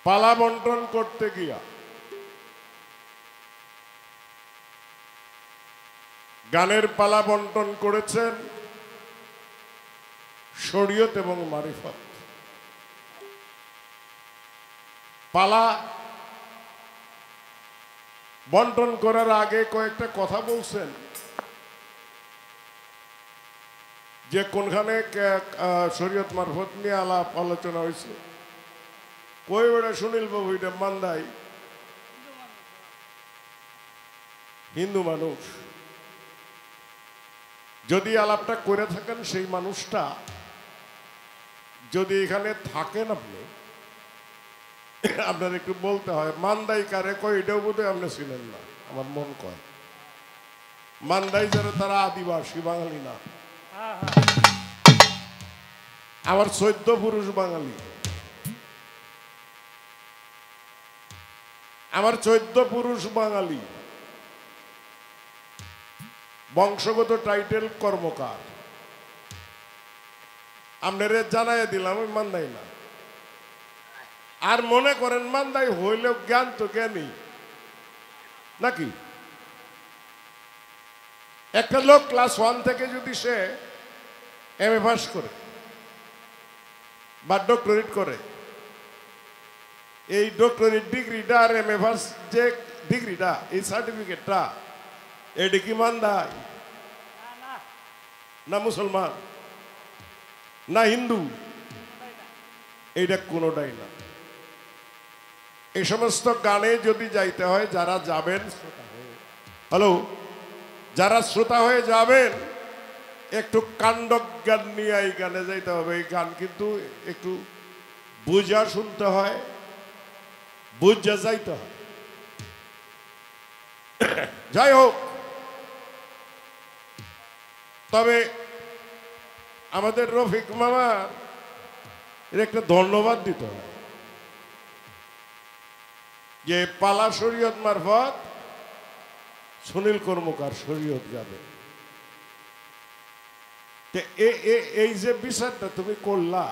পালা বন্টন করতে গিয়া গানের পালা বন্টন করেছেন শরীয়ত এবং মারিফত। পালা বন্টন করার আগে কয়েকটা কথা বলছেন যে কোনখানে শরীয়ত মারফত নিয়ে আলাপ আলোচনা হয়েছে। কই বেড়া সুনীল বাবু, এটা মান্দাই হিন্দু মানুষ। যদি আলাপটা করে থাকেন সেই মানুষটা যদি এখানে থাকেন আপনি, আপনার একটু বলতে হয় মান্দাই কারে কয়, এটাও বোধহয় আপনি ছিলেন না আমার মন কয়। মান্দাই যারা তারা আদিবাসী, বাঙালি না। আমার 14 পুরুষ বাঙালি, আমার 14 পুরুষ বাঙালি, বংশগত টাইটেল কর্মকার। আপনারা জানাই দিলাম আমি মান্দাই না। আর মনে করেন মান্দাই হইলেও জ্ঞান তো জ্ঞানী নাকি? একটা লোক ক্লাস 1 থেকে যদি সে এমএ পাস করে বা ডক্টরেট করে, এই ডক্টরেট ডিগ্রিটা আর এমএ পাস যে ডিগ্রিটা, এই সার্টিফিকেটটা, এটা কি মান্দাই না মুসলমান না হিন্দু? এইটা কোনোটাই না। এই সমস্ত গানে যদি যাইতে হয়, যারা যাবেন হ্যালো, যারা শ্রোতা হয়ে যাবেন একটু কাণ্ডজ্ঞান নিয়ে এই গানে যাইতে হবে। এই গান কিন্তু একটু বুঝা শুনতে হয়, বুঝা যাইতে হয়। যাই হোক, তবে আমাদের রফিক মামা এর একটা ধন্যবাদ দিতে হয় যে পালা শরীয়ত মারফত সুনীল কর্মকার শরীয়ত গাবে। এই যে বিচারটা তুমি করলা,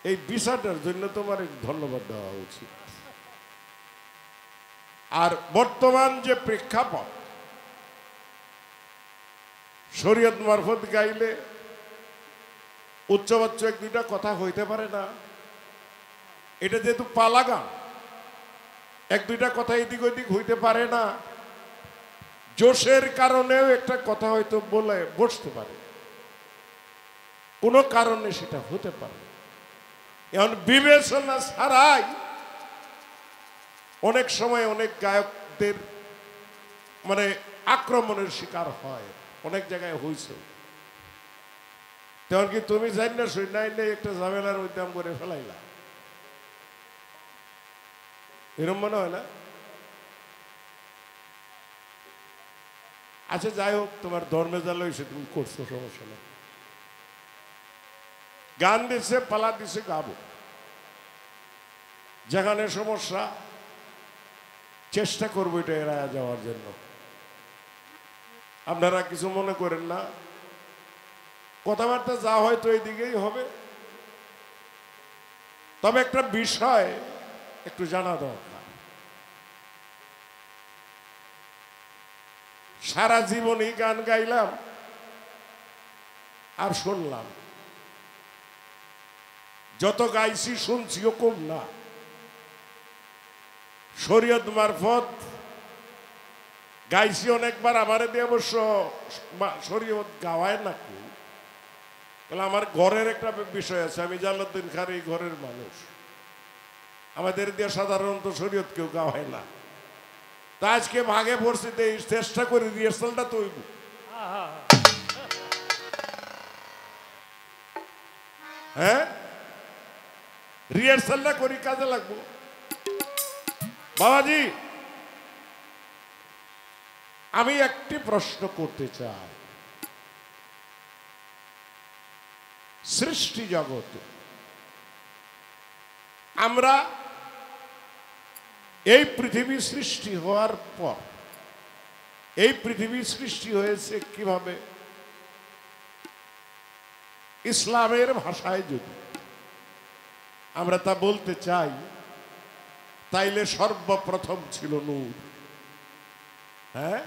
এই বিচারটার জন্য তোমার ধন্যবাদ দেওয়া উচিত। আর বর্তমান যে প্রেক্ষাপট, শরীয়ত মারফত গাইলে উচ্চবাচ্য 1-2টা কথা হইতে পারে না। এটা যেহেতু পালা গান, 1-2টা কথা এদিক ওইদিক হইতে পারে না। জোশের কারণেও একটা কথা হয়তো বলে বসতে পারে, কোনো কারণে সেটা হতে পারে। এখন বিবেচনা ছাড়াই অনেক সময় অনেক গায়কদের মানে আক্রমণের শিকার হয়, অনেক জায়গায় হয়েছে। তেমন কি তুমি জানি না শুই নাই একটা ঝামেলার উদ্যম করে ফেলাইলা, এরম মনে হয় না? আচ্ছা যাই হোক, তোমার ধর্মে জ্বালা হয়েছে, তুমি করছো, সমস্যা নেই। গান দিচ্ছে, পালা দিচ্ছে, গাবো। যেখানে সমস্যা চেষ্টা করবো এটা এড়ায় যাওয়ার জন্য। আপনারা কিছু মনে করেন না, কথাবার্তা যা হয়তো এই দিকেই হবে। তবে একটা বিষয় একটু জানা দরকার। সারা জীবনই গান গাইলাম আর শুনলাম, যত গাইছি শুনছিও কম না। শরীয়ত মারফত গাইছি অনেকবার, আমারে দিয়ে অবশ্য শরীয়ত গাওয়ায় নাকি, তাহলে আমার ঘরের একটা বিষয় আছে। আমি জালালউদ্দিন খান এই ঘরের মানুষ, আমাদের দিয়ে সাধারণত শরীয়ত কেউ গাওয়ায় না। তা আজকে ভাগে পড়ছি, চেষ্টা করি রিহার্সালটা তৈরি। হ্যাঁ, রিহার্সালটা করি, কাজে লাগবো। বাবাজি, আমি একটি প্রশ্ন করতে চাই। সৃষ্টি জগতে আমরা এই পৃথিবী সৃষ্টি হওয়ার পর, এই পৃথিবী সৃষ্টি হয়েছে কিভাবে? ইসলামের ভাষায় যদি আমরা তা বলতে চাই, তাইলে সর্বপ্রথম ছিল নূর। হ্যাঁ,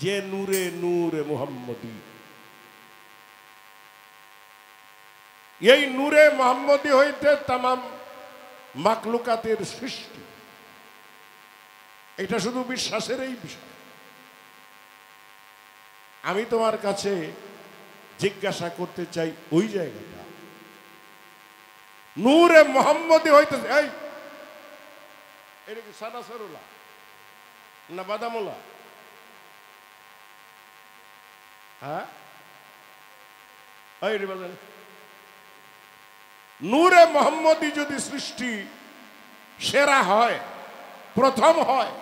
যে নূরে নূরে মুহাম্মদী, এই নূরে মুহাম্মদী হইতে তামাম মাকলুকাতের সৃষ্টি। এটা শুধু বিশ্বাসের এই বিষয়। আমি তোমার কাছে জিজ্ঞাসা করতে চাই, ওই জায়গাটা নূরে মুহাম্মদী হইতেছে, এই এটা কি সাদা সরুলা না বাদামুলা? হ্যাঁ, নূরে মুহাম্মদী যদি সৃষ্টি সেরা হয়, প্রথম হয়,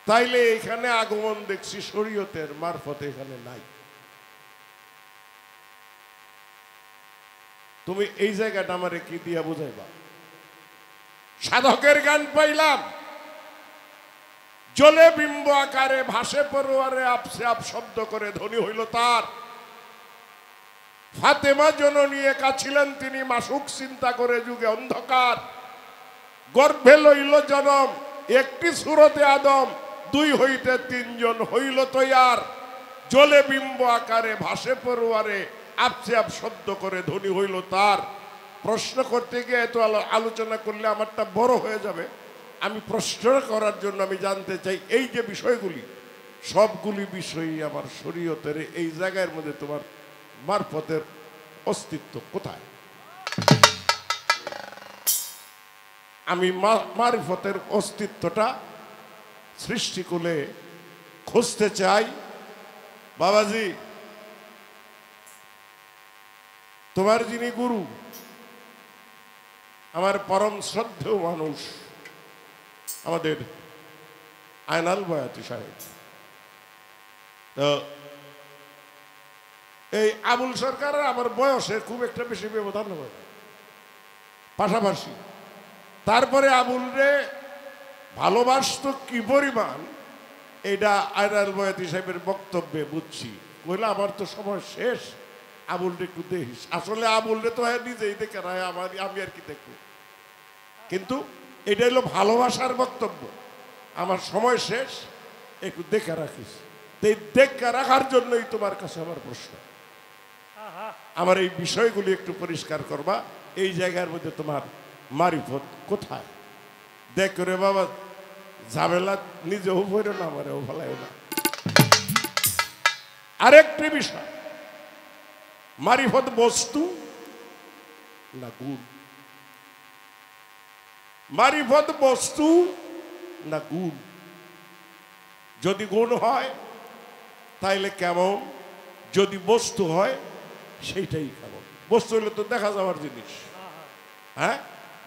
তাইলে এখানে আগমন দেখছি শরীয়তের মারফতে এখানে নাই। তুমি এই জায়গাটা আমারে কি দিয়া বুঝাইবা? সাধকের গান পাইলাম, জলে বিম্ব আকারে ভাসে পরোয়ারে আপসে আপ শব্দ করে ধ্বনি হইল তার। ফাতেমা জননী একা ছিলেন তিনি, মাসুক চিন্তা করে যুগে অন্ধকার। গর্ভে লইল জনম একটি সুরতে আদম, দুই হইতে তিনজন হইল তৈয়ার। জলে বিম্ব আকারে ভাসে পরোয়ারে আপসে আপ শব্দ করে ধ্বনি হইল তার। প্রশ্ন করতে গিয়ে এত আলোচনা করলে আমারটা বড় হয়ে যাবে। আমি প্রশ্ন করার জন্য আমি জানতে চাই, এই যে বিষয়গুলি, সবগুলি বিষয়ই আমার শরীয়তের এই জায়গার মধ্যে তোমার মারফতের অস্তিত্ব কোথায়? আমি মারফতের অস্তিত্বটা সৃষ্টিকুলে খুঁজতে চাই। বাবাজি, তোমার যিনি গুরু, আমার পরম শ্রদ্ধেয় মানুষ আমাদের আয়নাল বয়াতি সাহেব, তো এই আবুল সরকার আমার বয়সে খুব একটা বেশি ব্যবধান হয় পাশাপাশি। তারপরে আবুল রে ভালোবাসত কি পরিমাণ, এইটা আয়নাল বয়াতি সাহেবের বক্তব্যে বুঝছি। বললে আমার তো সময় শেষ, আবুল রে একটু দেখিস। আসলে আবুল রে তো নিজেই দেখে না, আমি আর কি দেখবো, কিন্তু এটা হলো ভালোবাসার বক্তব্য। আমার সময় শেষ, একটু দেখে রাখিস। এই দেখে রাখার জন্যই তোমার কাছে আমার প্রশ্ন, আমার এই বিষয়গুলি একটু পরিষ্কার করবা। এই জায়গার মধ্যে তোমার মারিফত কোথায়? দেখ করে বাবা, ঝামেলা নিজেও ভরে না, আমারও ভালো না। আরেকটি বিষয়, মারিফত বস্তু না গুণ? মারিফত বস্তু না গুণ? যদি গুণ হয় তাইলে কেমন, যদি বস্তু হয় সেইটাই কেমন। বস্তু হইলে তো দেখা যাওয়ার জিনিস, হ্যাঁ,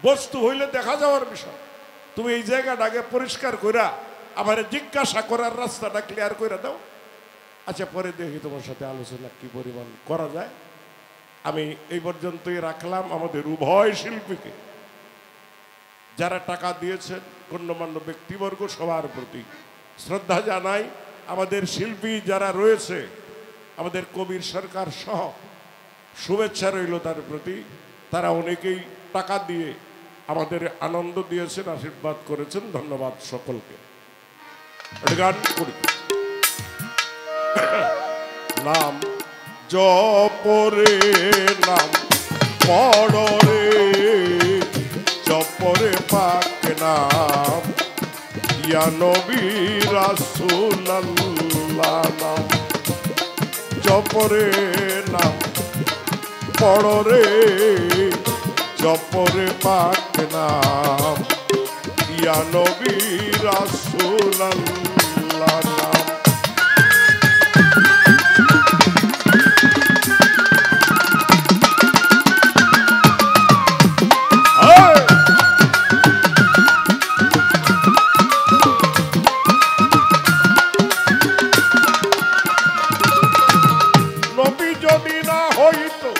বস্তু হইলে দেখা যাওয়ার বিষয়। তুমি এই জায়গাটা আগে পরিষ্কার কইরা আমার জিজ্ঞাসা করার রাস্তাটা ক্লিয়ার করে দাও। আচ্ছা, পরে দেখি তোমার সাথে আলোচনা কি পরিমাণ করা যায়। আমি এই পর্যন্তই রাখলাম। আমাদের উভয় শিল্পীকে, যারা টাকা দিয়েছেন, গণ্যমান্য ব্যক্তিবর্গ, সবার প্রতি শ্রদ্ধা জানাই। আমাদের শিল্পী যারা রয়েছে, আমাদের কবির সরকার সহ শুভেচ্ছা রইল তার প্রতি। তারা অনেকেই টাকা দিয়ে আমাদের আনন্দ দিয়েছেন, আশীর্বাদ করেছেন। ধন্যবাদ সকলকে। গান করি। নাম জপরে নাম পড়রে, জপরে পাক নাম ইয়া নবী রাসূলুল্লাহ। নাম জপরে নাম পড়রে, জপরে পাক নাম ইয়া নবী রাসূলুল্লাহ। নাম নবী যদি না হইতো,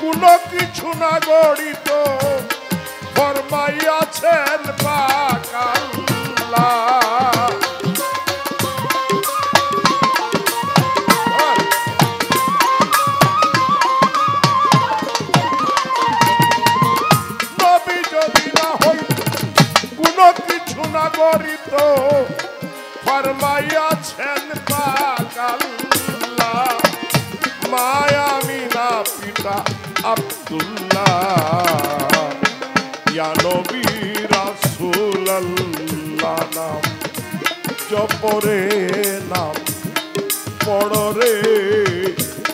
কোনো কিছু না গড়িত, ফরমাইয়াছেন পাক আল্লাহ। করিত ফরমাইয়াছেন পাক আল্লাহ মায়া মিনা পিতা আব্দুল্লাহ ইয়া নবী রাসূলুল্লাহ নাম জপরে নাম পড়রে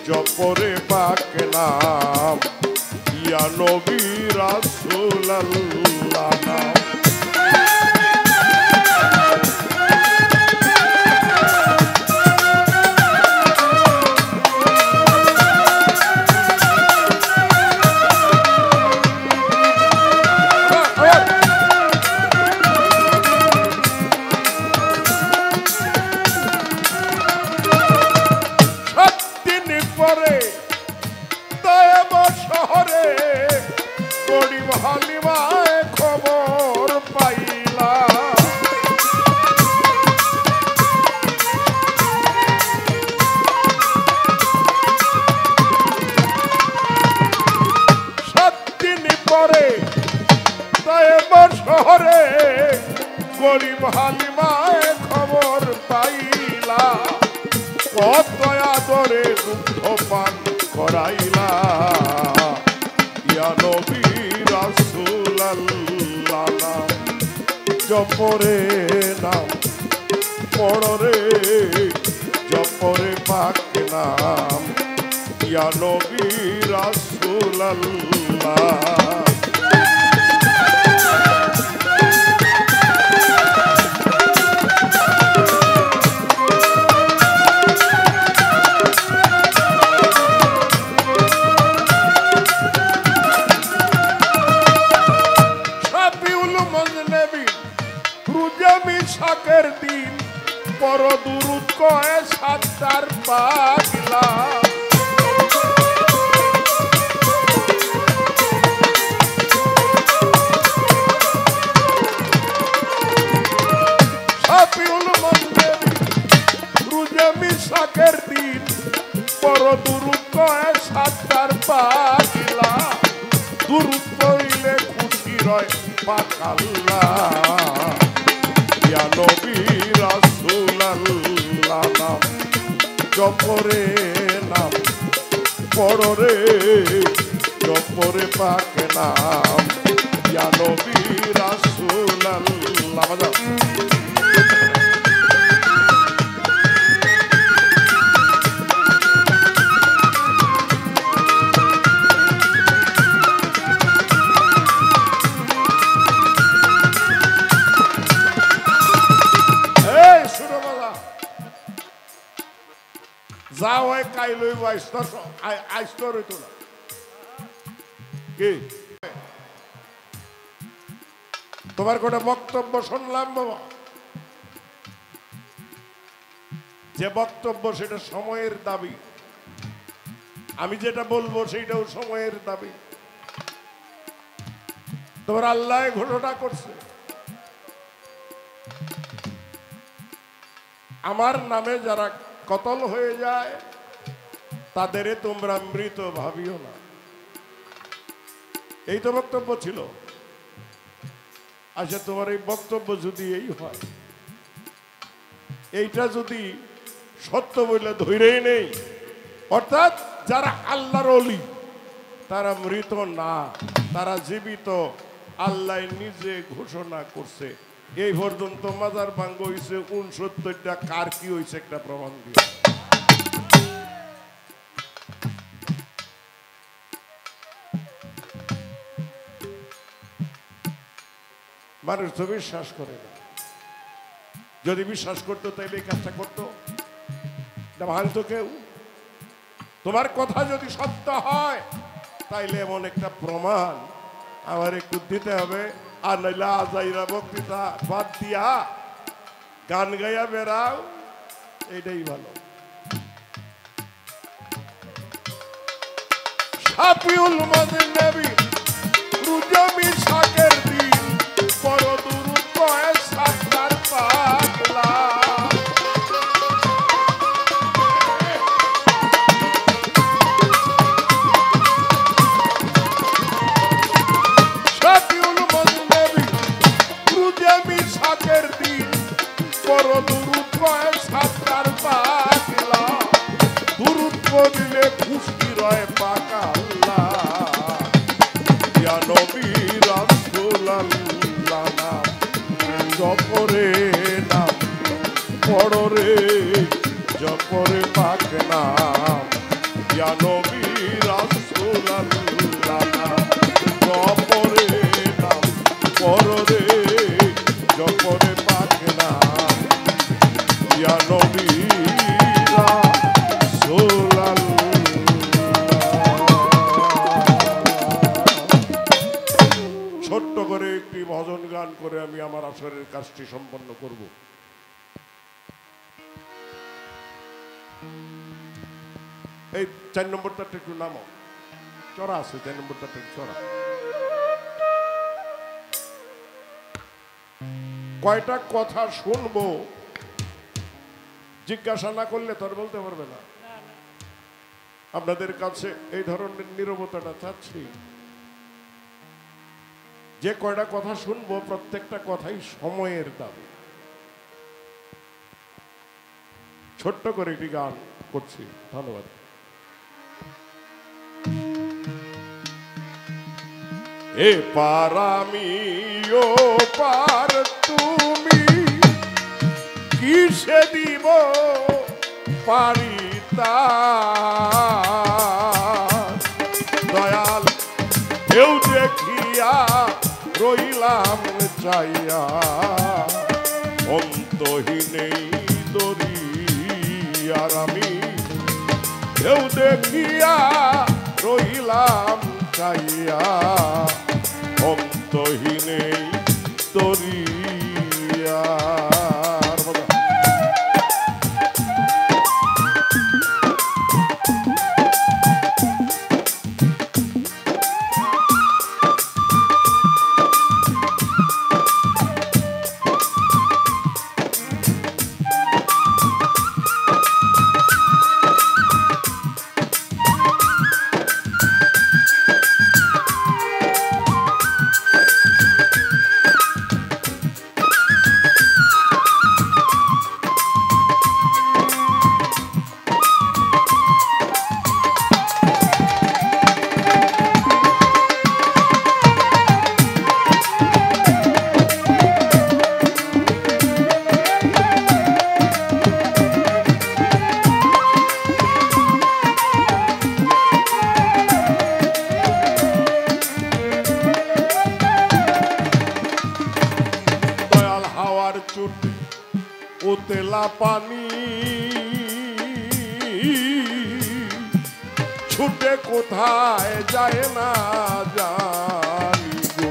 জপরে পাক নাম ইয়া নবী রাসূলুল্লাহ নাম হালিমায় খবর পাইলা সাত দিন পরে তায়েবার শহরে গরিব হালিমায় খবর পাইলা কত আদরে দুঃখ পান করাইলা ইয়া নবী রাসূলুল্লাহ নাম জপরে নাম পড়রে জপরে পাক নাম ইয়া নবী রাসূলুল্লাহ শাকের দিন পর দুরুদ কয়ে সাতটার পাগলা শাফিউল মুজনিবি রুজমি শাকের দিন পর দুরুদ কয়ে সাতটার পাগলা দুরুদ পড়িলে খুশি রয় পাক আল্লাহ ইয়া নবী রাসূলুল্লাহ নাম জপরে নাম পড়রে জপরে পাক নাম ইয়া নবী রাসূলুল্লাহ যাও কাই লইব আইস্তর হইতো না কি তোমার কোটা বক্তব্য শুনলাম বাবা যে বক্তব্য সেটা সময়ের দাবি আমি যেটা বলবো সেটাও সময়ের দাবি তোমার আল্লাহ ঘোষণা করছে আমার নামে যারা কতল হয়ে যায় তাদের তোমরা মৃত ভাবিও না এই তো বক্তব্য ছিল আচ্ছা তোমার এই বক্তব্য যদি এই হয় এইটা যদি সত্য বলে ধরেই নেই অর্থাৎ যারা আল্লাহর ওলি তারা মৃত না তারা জীবিত আল্লাহ নিজে ঘোষণা করছে এই পর্যন্ত মাজার ভাঙ্গ হয়েছে ৬৯টা কার কি হয়েছে একটা প্রমাণ দিয়ে মানুষ তো বিশ্বাস করে না যদি বিশ্বাস করতো তাইলে এই কাজটা করতো ভাঙতো কেউ তোমার কথা যদি সত্য হয় তাইলে এমন একটা প্রমাণ আমার একটু দিতে হবে আর নাইলে আজাইরা বক্তৃতা বাদ দিয়া গান গাইয়া বেড়াও এইটাই ভালো শাফিউল মুজনিবি রুজমি শাকের দিন বড় দুরূহ কয়ে সাতটার পাগলা শাফিউল মুজনিবি রুজমি শাকের দিন খুশি রয় পাকা আল্লাহ ইয়া নবী রাসূলুল্লাহ নাম জপরে নাম পড়রে জপরে পাক নাম ইয়া নবী রাসূলুল্লাহ নাম জপরে নাম পড়রে জপরে পাক নাম ইয়া নবী রাসূলুল্লাহ। ছোট্ট করে একটি ভজন গান করে আমি আমার আসরের কাজটি সম্পন্ন করব। এই 4 নম্বরটা একটু নামো, চড়া আছে 4 নম্বরটা একটু চড়া। কয়টা কথা শুনবো জিজ্ঞাসা না করলে তো আর বলতে পারবে না। আপনাদের কাছে এই ধরনের নীরবতাটা চাচ্ছি। যে কয়টা কথা শুনবো প্রত্যেকটা কথাই সময়ের দাবি। ছোট্ট করে একটি গান করছি। ধন্যবাদ। এ পার আমি ও পার তুমি কিসে দিব পারি তা দয়াল কেউ দেখিয়া রইলাম চাইয়া অন্তহীনেই দরিয়ার আমি কেউ দেখিয়া রইলাম চাইয়া অন্তহীনেই দরিয়ার। উতলা পানি ছুটে কোথায় যায় না জানি গো।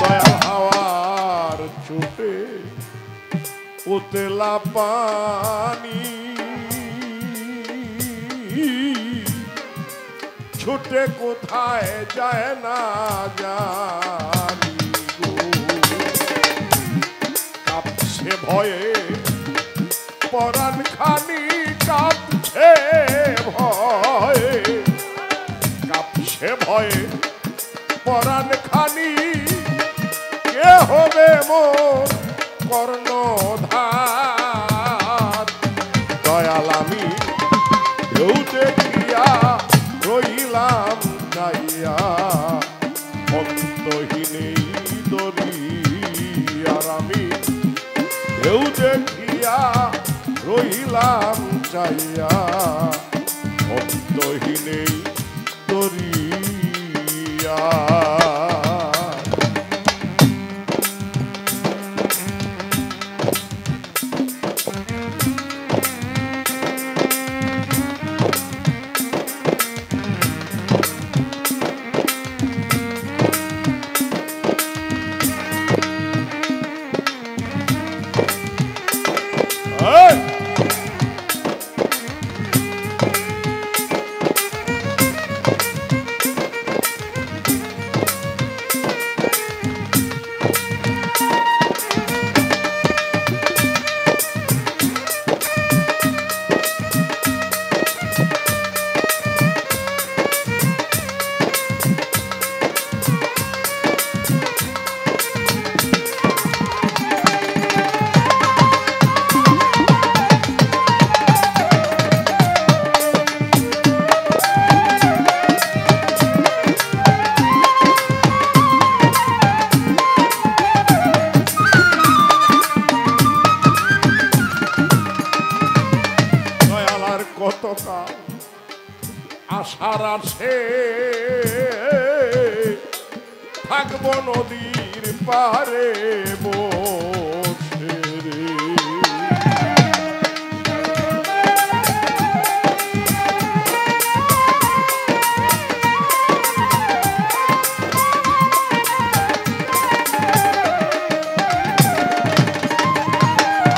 দয়াল হাওয়ার ছুটে উতলা পানি ছুটে কোথায় যায় না জানি গো। কাঁপছে ভয়ে পরাণ খানি কাঁপছে ভয়ে কাঁপছে ভয়ে পরাণ খানি কে হবে মোর কর্ণধার। দয়াল আমি ঢেউ দেখিয়া রইলাম যাইয়া অন্তহীনেই দরিয়ার আমি ঢেউ দেখিয়া রইলাম যাইয়া অন্তহীনেই দরিয়া। থাকবো নদীর পারে বসে রে।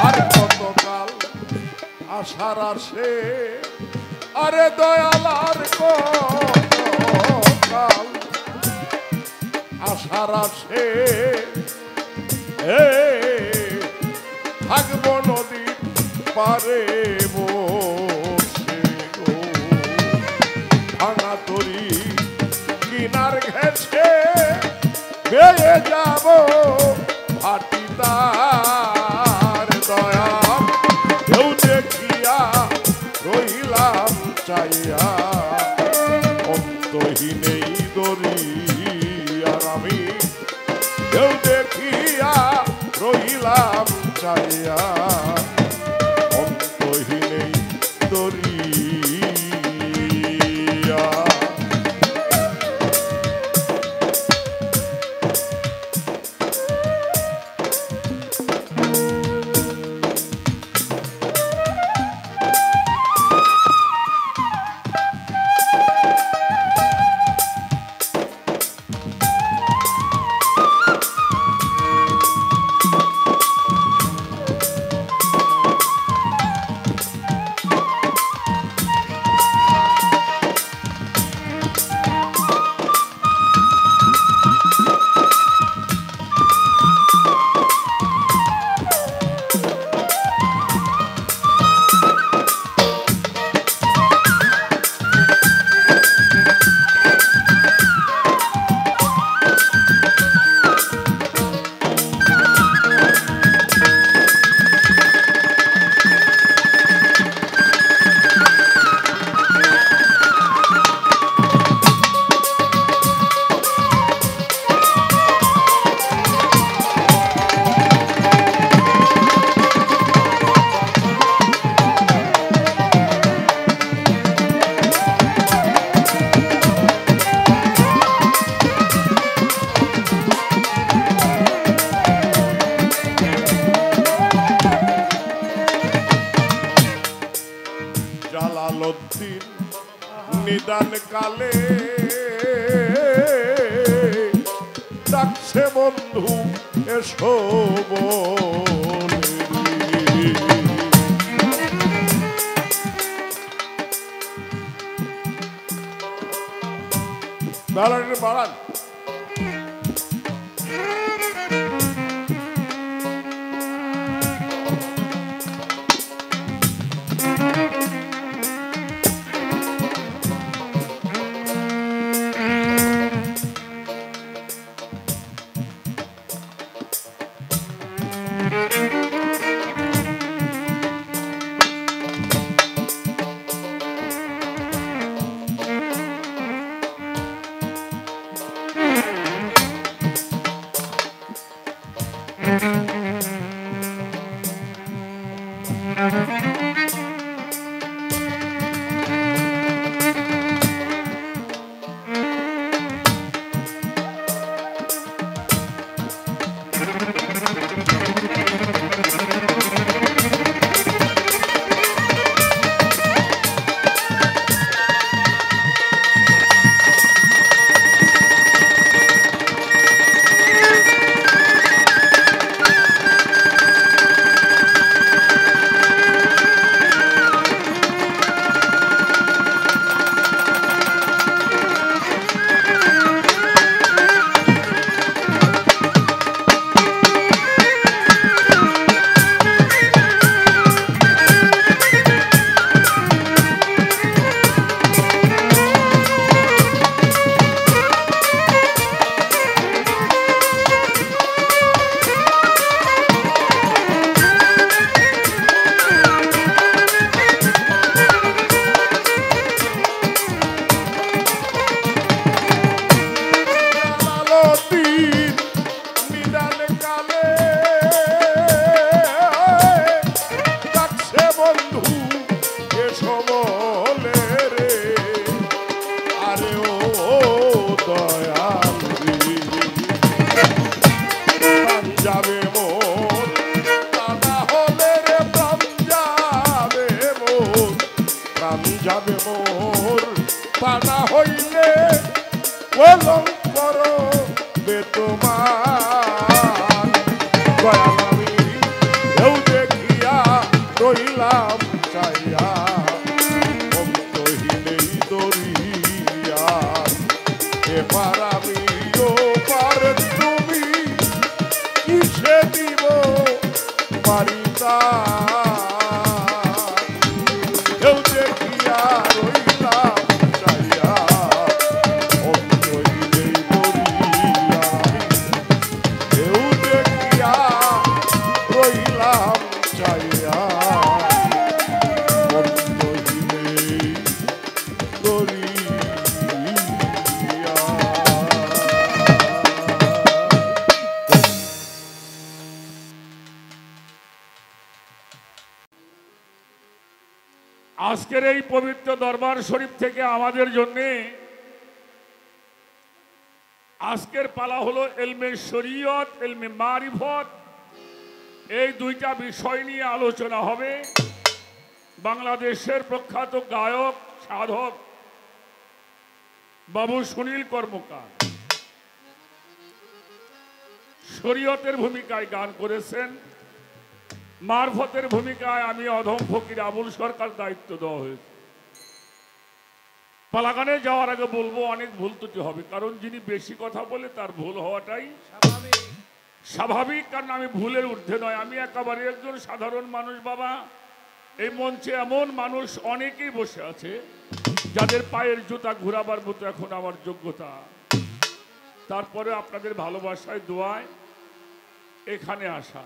আর কতকাল আশার আসে, আরে দয়াল আর কতকাল আশার আসে, থাকবো নদীর পারে বসে গো। ভাঙা তরি কিনার ঘেছে বেয়ে যাব ভাটিদার দয়াল, কেউ দেখিয়া রহিলাম চাইয়া, অন্তহীন এই দরি আর আমি কেউ দেখিয়া রহিলাম চাইয়া, অন্তহীন এই দরিয়া। জালালউদ্দিন নিদান কালে ডাকছে বন্ধু এসো বলে, বাড়ান বাড়ান। যাবে মোর তা না হলে রে প্রাণ যাবে মোর প্রাণ যাবে মোর তা না হইলে কলঙ্কর বে তোমার দয়াল আমি ঢেউ দেখিয়া রইলাম চাইয়া অন্তহীনেই দরিয়া এবার আমি ওপার তুমি কিসে দিব বাড়িটা ঢেউ দেখিয়া রইলাম চাইয়া অন্তহীনেই দরিয়া ঢেউ দেখিয়া রইলাম চাইয়া অন্তহীনেই দরিয়া। আজকের এই পবিত্র দরবার শরীফ থেকে আমাদের জন্য আজকের পালা হলো এলমে শরীয়ত এলমে মারিফত এই দুইটা বিষয় নিয়ে আলোচনা হবে। বাংলাদেশের প্রখ্যাত গায়ক সাধক বাবু সুনীল কর্মকার শরীয়তের ভূমিকায় গান করেছেন, মারফতের ভূমিকায় আমি অধম ফকির আবুল সরকার দায়িত্ব দেওয়া হয়েছে। পালাগানে যাওয়ার আগে বলবো অনেক ভুল ত্রুটি হবে, কারণ যিনি বেশি কথা বলে তার ভুল হওয়াটাই স্বাভাবিক, কারণ আমি ভুলের ঊর্ধ্বে নয়, আমি একেবারে একজন সাধারণ মানুষ। বাবা, এই মঞ্চে এমন মানুষ অনেকেই বসে আছে যাদের পায়ের জুতা ঘুরাবার মতো এখন আমার যোগ্যতা, তারপরে আপনাদের ভালোবাসায় দোয়ায় এখানে আসা।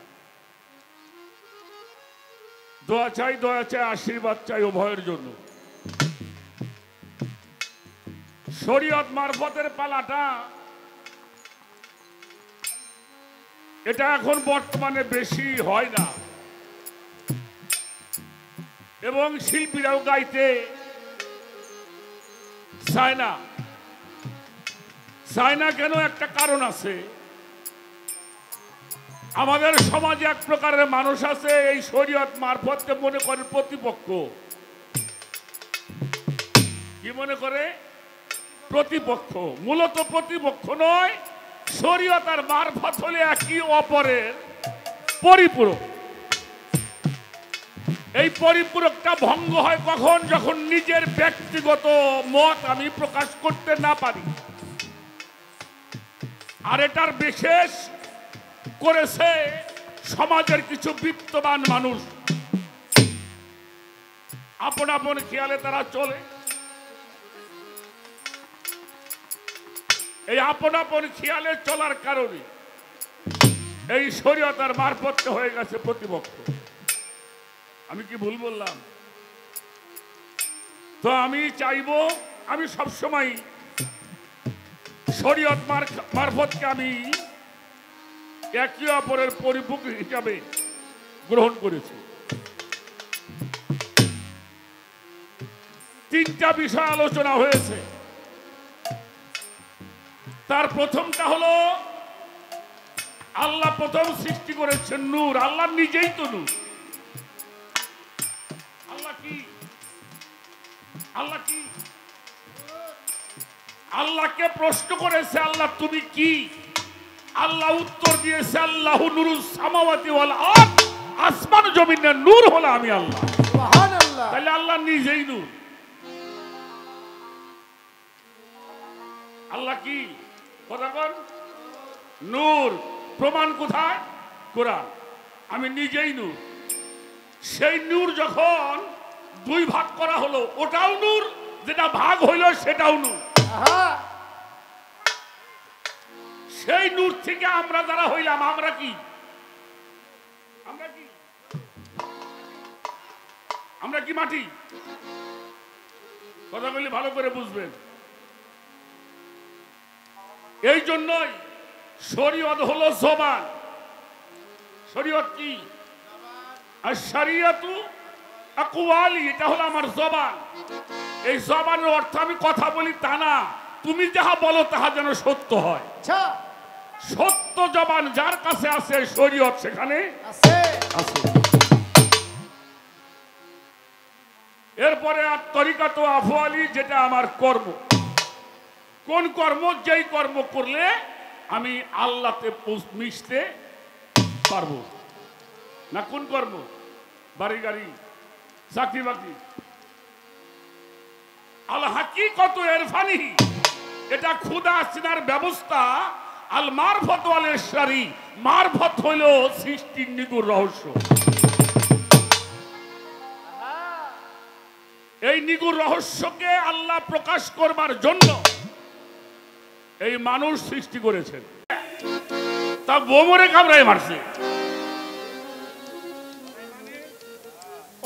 দোয়া চাই আশীর্বাদ চাই উভয়ের জন্য। শরীয়ত মারফতের পালাটা এটা এখন বর্তমানে বেশি হয় না, এবং শিল্পীরাও গাইতে চায় না। চায় না কেন? একটা কারণ আছে। আমাদের সমাজে এক প্রকারের মানুষ আছে এই শরীয়ত মারফতকে মনে করে প্রতিপক্ষ। কি মনে করে? প্রতিপক্ষ। মূলত প্রতিপক্ষ নয়, শরীয়ত আর মারফত হলে একই অপরের পরিপূরক। এই পরিপূরকটা ভঙ্গ হয় কখন? যখন নিজের ব্যক্তিগত মত আমি প্রকাশ করতে না পারি। আর এটার বিশেষ করেছে সমাজের কিছু বিত্তবান মানুষ, আপন আপন খেয়ালে তারা চলে। এই আপন আপন খেয়ালে চলার কারণে এই শরীয়ত আর মারফত হয়ে গেছে প্রতিপক্ষ। আমি কি ভুল বললাম? তো আমি চাইবো, আমি সবসময় শরীয়ত মারফতকে আমি একে অপরের পরিপূরক হিসাবে গ্রহণ করেছি। তিনটা বিষয় আলোচনা হয়েছে। তার প্রথমটা হলো আল্লাহ প্রথম সৃষ্টি করেছেন নূর। আল্লাহ নিজেই তো নূর। আল্লাহ কি? আল্লাহ কি? আল্লাহকে প্রশ্ন করেছে, আল্লাহ তুমি কি? আল্লাহ উত্তর দিয়েছে, আল্লাহু নূরুস সামাওয়াতি ওয়াল আরদ। আসমান জমিনের নূর হলো আমি আল্লাহ। সুবহানাল্লাহ। তাহলে আল্লাহ নিজেই নূর। আল্লাহ কি? কথা বল। নূর। প্রমাণ কোথায়? কোরআন। আমি নিজেই নূর। সেই নূর যখন দুই ভাগ করা হলো, ওটাও নূর, যেটা ভাগ হইল সেটাও নূর। সেই নূর থেকে আমরা যারা হইলাম, আমরা কি? আমরা কি? আমরা কি মাটি? কথা বললে ভালো করে বুঝবেন। এই জন্যই শরীয়ত হলো জবান। শরীয়ত কি? আর শরিয়াতু আকওয়ালি, এটা হলো আমার জবান। এই জবানের অর্থ আমি কথা বলি তা না, তুমি যাহা বলো তাহা যেন সত্য হয়। সত্য জবান যার কাছে আছে শরীয়ত সেখানে আছে। আছে। এরপরে আর তরিকাত আফওয়ালি, যেটা আমার কর্ম। কোন কর্ম? যেই কর্ম করলে আমি আল্লাহতে মিশতে পারবো না। কোন কর্ম? বাড়ি গাড়ি, চাকরি বাকরি। আল হাকিকত ইরফানি, এটা খুদা চিনার ব্যবস্থা। আল মারফত ওয়াল ইশরারি, মারফত হইল সৃষ্টির নিগুড় রহস্য। এই নিগুড় রহস্যকে আল্লাহ প্রকাশ করবার জন্য এই মানুষ সৃষ্টি করেছেন। তা বোমরে কামড়ায় মারছে,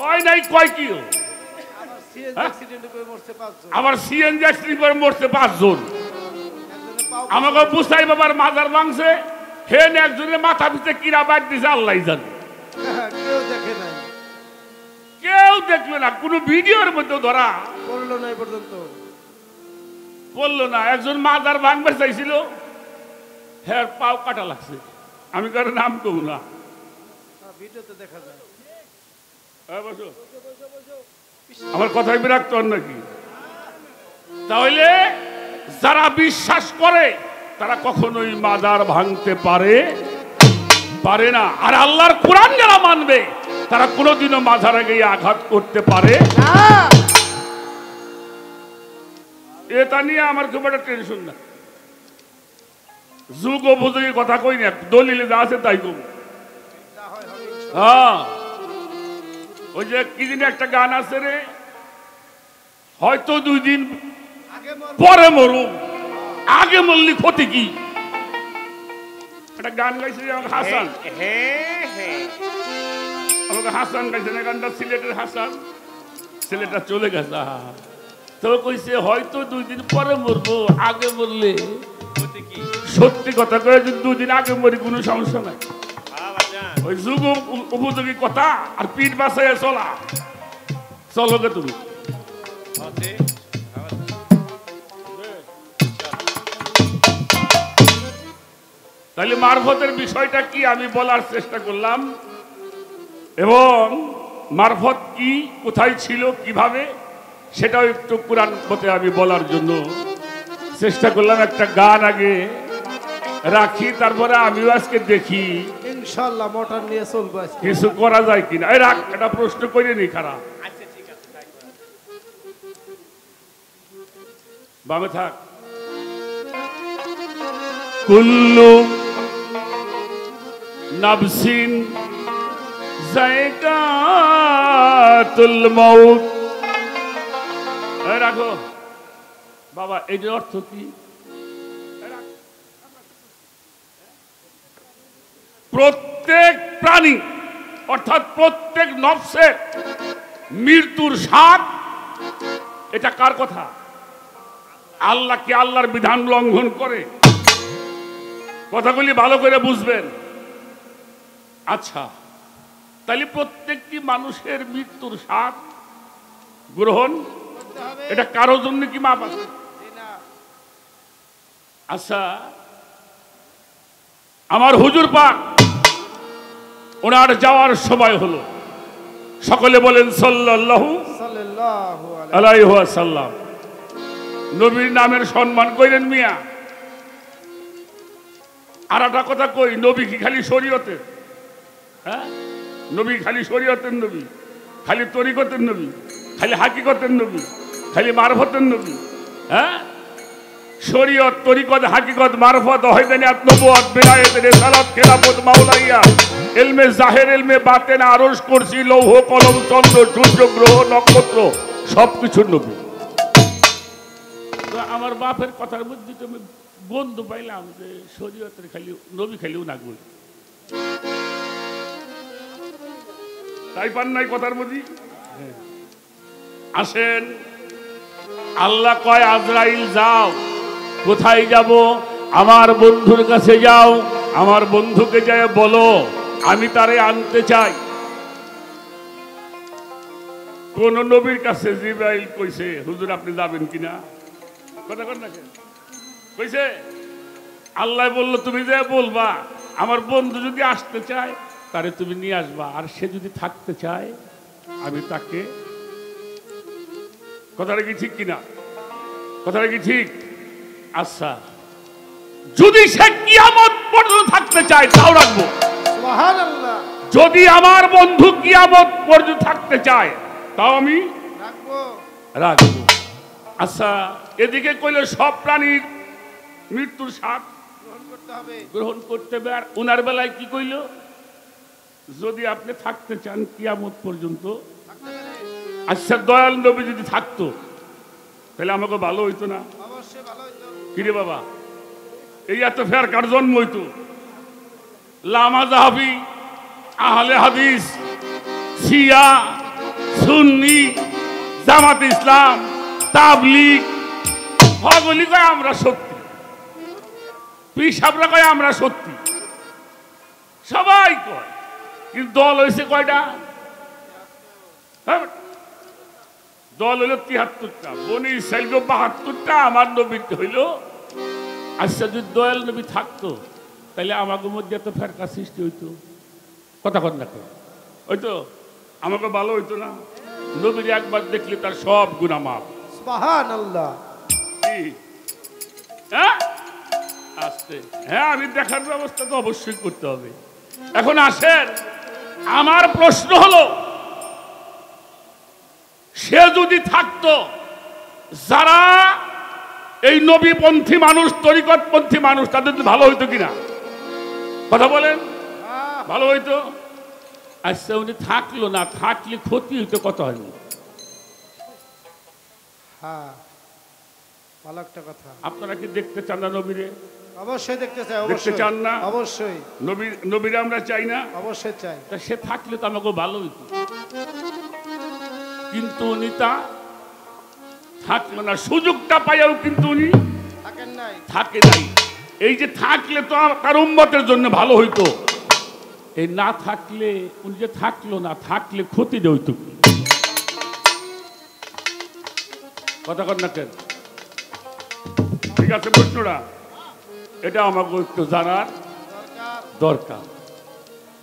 ওই নাই কয় কি আবার সিএনজি অ্যাক্সিডেন্ট করে মরছে 5 জন। আমাকে বুসাই বাবার মাজার ভাঙছে, হেন একজনের মাথা পিছে কিরা বাদ দিছে আল্লাহ জানে। কেউ দেখলো না, কোন ভিডিওর মধ্যে ধরা পড়লো না এই পর্যন্ত, বললো না। একজন মাজার ভাঙবার চাইছিল, হ্যাঁ পাও কাটা লাগছে। আমি কারো নাম কব না, ভিডিওতে দেখা যায়। আমার কথায় বিরক্ত হন নাকি? তাহলে যারা বিশ্বাস করে তারা কখনোই মাজার ভাঙতে পারে না। আর আল্লাহর কোরআন যারা মানবে তারা কোনোদিনও মাজারে গিয়ে আঘাত করতে পারে না। এটা নিয়ে আমার খুব একটা টেনশন না। যুগ উপযোগী কথা কই না, দলিলে যা আছে তাই কম। হ্যাঁ, ওই যে কি দিন একটা গান আছে রে, হয়তো 2 দিন পরে মরুম, আগে মরলি ক্ষতি কি? একটা গান গাইছে আমাকে হাসান, আমাকে হাসান গাইছে না গানটা, সিলেটের হাসান। ছেলেটা চলে গেছে, তো কইছে হয়তো 2 দিন পরে মরবো, আগে মরলে সত্যি কথা কয়ে যদি 2 দিন আগে মরি কোনো সমস্যা নাই। ওই যুগ উপযোগী কথা আর পিঠ বাসায় চলো গে তুমি। তাহলে মারফতের বিষয়টা কি আমি বলার চেষ্টা করলাম, এবং মারফত কি, কোথায় ছিল, কিভাবে, সেটাও একটু কোরআন মতে আমি বলার জন্য চেষ্টা করলাম। একটা গান আগে রাখি, তারপরে আমিও আজকে দেখি ইনশাআল্লাহ মোটর নিয়ে চলবো, কিছু করা যায় কিনা। এই রাখ, একটা প্রশ্ন করে নি খারাপ। বামে থাক। কুল্লু নাফসিন যায়কাতুল মাউত। রাখো বাবা, এটার অর্থ কি? প্রত্যেক প্রাণী অর্থাৎ প্রত্যেক নফসের মৃত্যুর স্বাদ। এটা কার কথা? আল্লাহ কি আল্লাহর বিধান লঙ্ঘন করে? কথাগুলি ভালো করে বুঝবেন। আচ্ছা, তাহলে প্রত্যেকটি মানুষের মৃত্যুর স্বাদ গ্রহণ, এটা কারো জন্য কি মাপ আছে? আচ্ছা, আমার হুজুর পাক ওনার যাওয়ার সময় হলো, সকলে বলেন সাল্লাল্লাহু আলাইহি ওয়াসাল্লাম। নবীর নামের সম্মান কইলেন মিয়া। আর একটা কথা কই, নবী কি খালি শরীয়তের? হ্যাঁ, নবী খালি শরীয়তের নবী, খালি তরিকতের নবী, খালি হাকিকতের নবী, খালি মারফতের নবী? হ্যাঁ, শরীয়ত, তরিকত, হাকিকত, মারফত, ওয়াহিদানিয়াত, নবুয়ত, বিলায়েত, রিসালাত, খেলাফত, মাওলাইয়া, ইলমে জাহির, ইলমে বাতেন, আরশ, কুরসি, লৌহ, কলম, চন্দ্র, সূর্য, গ্রহ, নক্ষত্র, সবকিছুর নবী। আমার বাপের কথার মধ্যে তো আমি বন্ধু পাইলাম যে শরীয়তের খালি নবী খালিও না গুল, তাই পান নাই কথার মধ্যে। আসেন, আল্লাহ কয় আজরাইল যাও। কোথায় যাব? আমার বন্ধুর কাছে যাও, আমার বন্ধুকে যায় বলো আমি তারে আনতে চাই। কোন নবীর কাছে জিবরাইল কইছে হুজুর আপনি যাবেন কিনা? কথা কর না, কইছে আল্লাহ বলল তুমি যে বলবা আমার বন্ধু যদি আসতে চায় তারে তুমি নিয়ে আসবা, আর সে যদি থাকতে চায় আমি তাকে। কথাটা কি ঠিক কিনা? কথাটা কি ঠিক? আচ্ছা, যদি সে কিয়ামত পর্যন্ত থাকতে চায় তাও রাখবো। সুবহানাল্লাহ। যদি আমার বন্ধু কিয়ামত পর্যন্ত থাকতে চায় তাও আমি রাখবো। আচ্ছা, এদিকে কইলে সব প্রাণীর মৃত্যুর স্বাদ গ্রহণ করতে হবে, আর উনার বেলায় কি কইল? যদি আপনি থাকতে চান কিয়ামত পর্যন্ত। আচ্ছা, দয়াল নবী যদি থাকতো তাহলে আমাকে ভালো হইতো না? কিরে বাবা, এই এত ফের কার জন্ম হইতো? লামা জাহাবি, আহলে হাদিস, শিয়া, সুন্নি, জামাত ইসলাম, তাবলিগ হগলি কয় আমরা সত্যি, পিসাবরা কয় আমরা সত্যি, সবাই কয়। কিন্তু দল হয়েছে কয়টা? দল হইল ৭৩টা, বনি ইসরাইল ৭২টা, আমার নবী হইল। আচ্ছা, যদি দয়াল নবী থাকতো তাহলে আমাদের মধ্যে এত ফেরকা সৃষ্টি হইতো? কথা কন না হইতো? আমাকে ভালো হইতো না? নবীর একবার দেখলে তার সব গুনাহ মাফ। সুবহানাল্লাহ। হ্যাঁ, আসতে হ্যাঁ, আমি দেখার ব্যবস্থা তো অবশ্যই করতে হবে। এখন আসেন, আমার প্রশ্ন হলো, সে যদি থাকতো, যারা এই নবীপন্থী মানুষ, তরিকতপন্থী মানুষ, তাদের ভালো হইতো কিনা? কথা বলেন, ভালো হইতো? আচ্ছা, উনি থাকলো না, থাকলে ক্ষতি হইতো কত? হয়নি? হ্যাঁ, ভালো একটা কথা। আপনারা কি দেখতে চান না নবীরে? অবশ্যই দেখতে চাই। দেখতে চান না? অবশ্যই। নবীরে আমরা চাই না? অবশ্যই চাই। তা সে থাকলে তো আমাকে ভালো হইতো, কিন্তু উনি তা থাকলো না। সুযোগটা পাইয়াও কিন্তু উনি থাকে নাই। এই যে থাকলে তো তার উম্মতের জন্য ভালো হইতো, এই না থাকলে, উনি যে থাকলো না, থাকলে ক্ষতি হইতো। কথা কর না কেন? ঠিক আছে, প্রশ্নটা এটা আমাকে একটু জানার দরকার।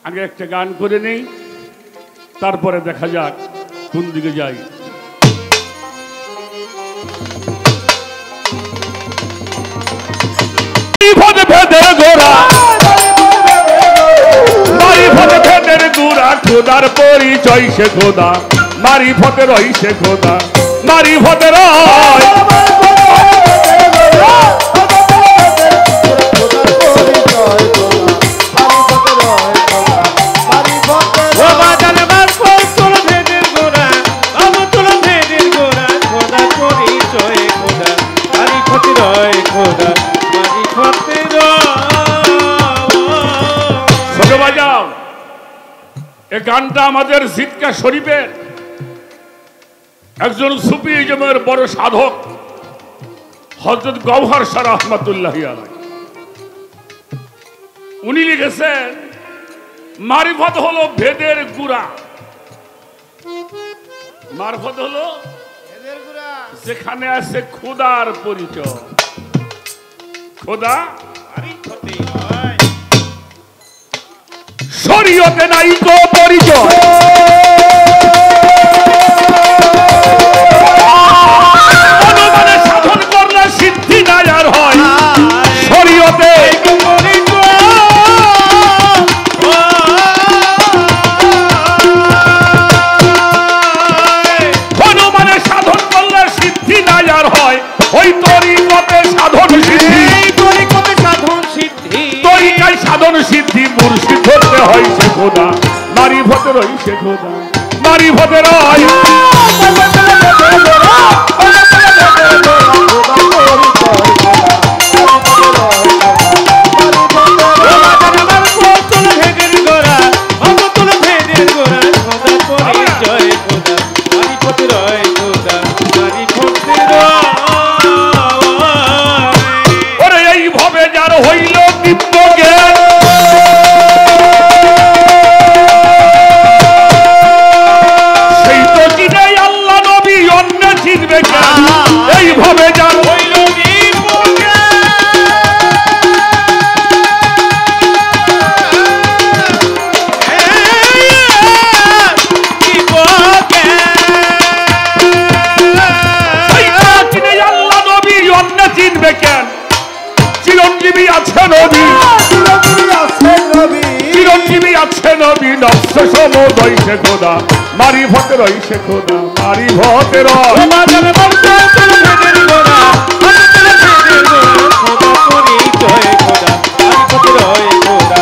আগে একটা গান করে নেই, তারপরে দেখা যাক কোন দিকে যাই। খোদার পরিচয় সে খোদা, মারিফতে রই সে খোদা, মারিফতে রয়। এই গানটা আমাদের জিদকা শরীফের একজন সুফিজমের বড় সাধক হযরত গওহর শাহ রাহমাতুল্লাহি আলাইহি, উনি লিখেছেন, মারিফত হলো ভেদের গুড়া। মারিফত হলো যেখানে আছে খোদার পরিচয়। খোদা শরীয়তে নাই কো পরিচয়, অনুমানে সাধন করলে সিদ্ধি নাই আর হয়। শরীয়তে অনুমানে সাধন করলে সিদ্ধি নাই আর হয়। ওই তরিকতে সাধন সিদ্ধি, তরিকায় সাধন সিদ্ধি, মুর্শিদ হতে হয় সে খোদা, মারিফতে রই সে খোদা, মারিফতে রয়। ওরে এইভাবে যার হইল দিব্য জ্ঞান, সেই তো চিনে আল্লাহ নবী, অন্য চিনবে কেন? এইভাবে যার হইল দিব্য জ্ঞান, নফস সমুদয় সে খোদা মারিফত রই সে খোদা মারিফত রই বাজার বর্ষাতুল ভেদের গোড়া বর্ষাতুল ভেদের গোড়া খোদা পরিচয় খোদা মারিফত রয় খোদা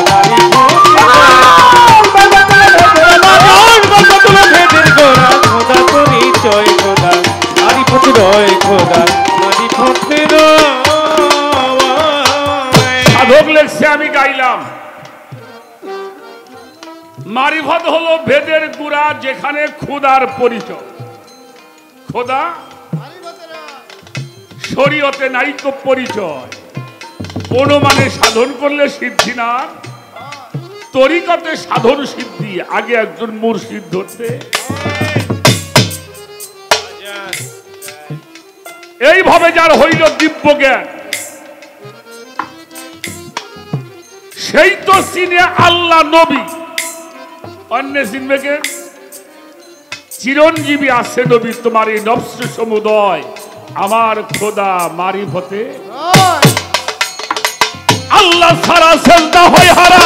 বর্ষাতুল ভেদের গোড়া খোদা পরিচয় খোদা মারিফত রয় খোদা মারিফত রয়। সাধক লেখছে আমি গাইলাম মারিফত হলো ভেদের গুড়া যেখানে খোদার পরিচয়। খোদা শরীয়তে নাইক পরিচয় অনুমানে সাধন করলে সিদ্ধি না তরিকতে সাধন সিদ্ধি আগে একজন মুর্শিদ ধরতে। এইভাবে যার হইল দিব্য জ্ঞান সেই তো চিনে আল্লাহ নবী অন্য চিনবে কে? চিরঞ্জীবী আছে নবী তোমার এই নফস সমুদয় আমার খোদা মারিফতে আল্লাহ সারা সেজদা হয় হারা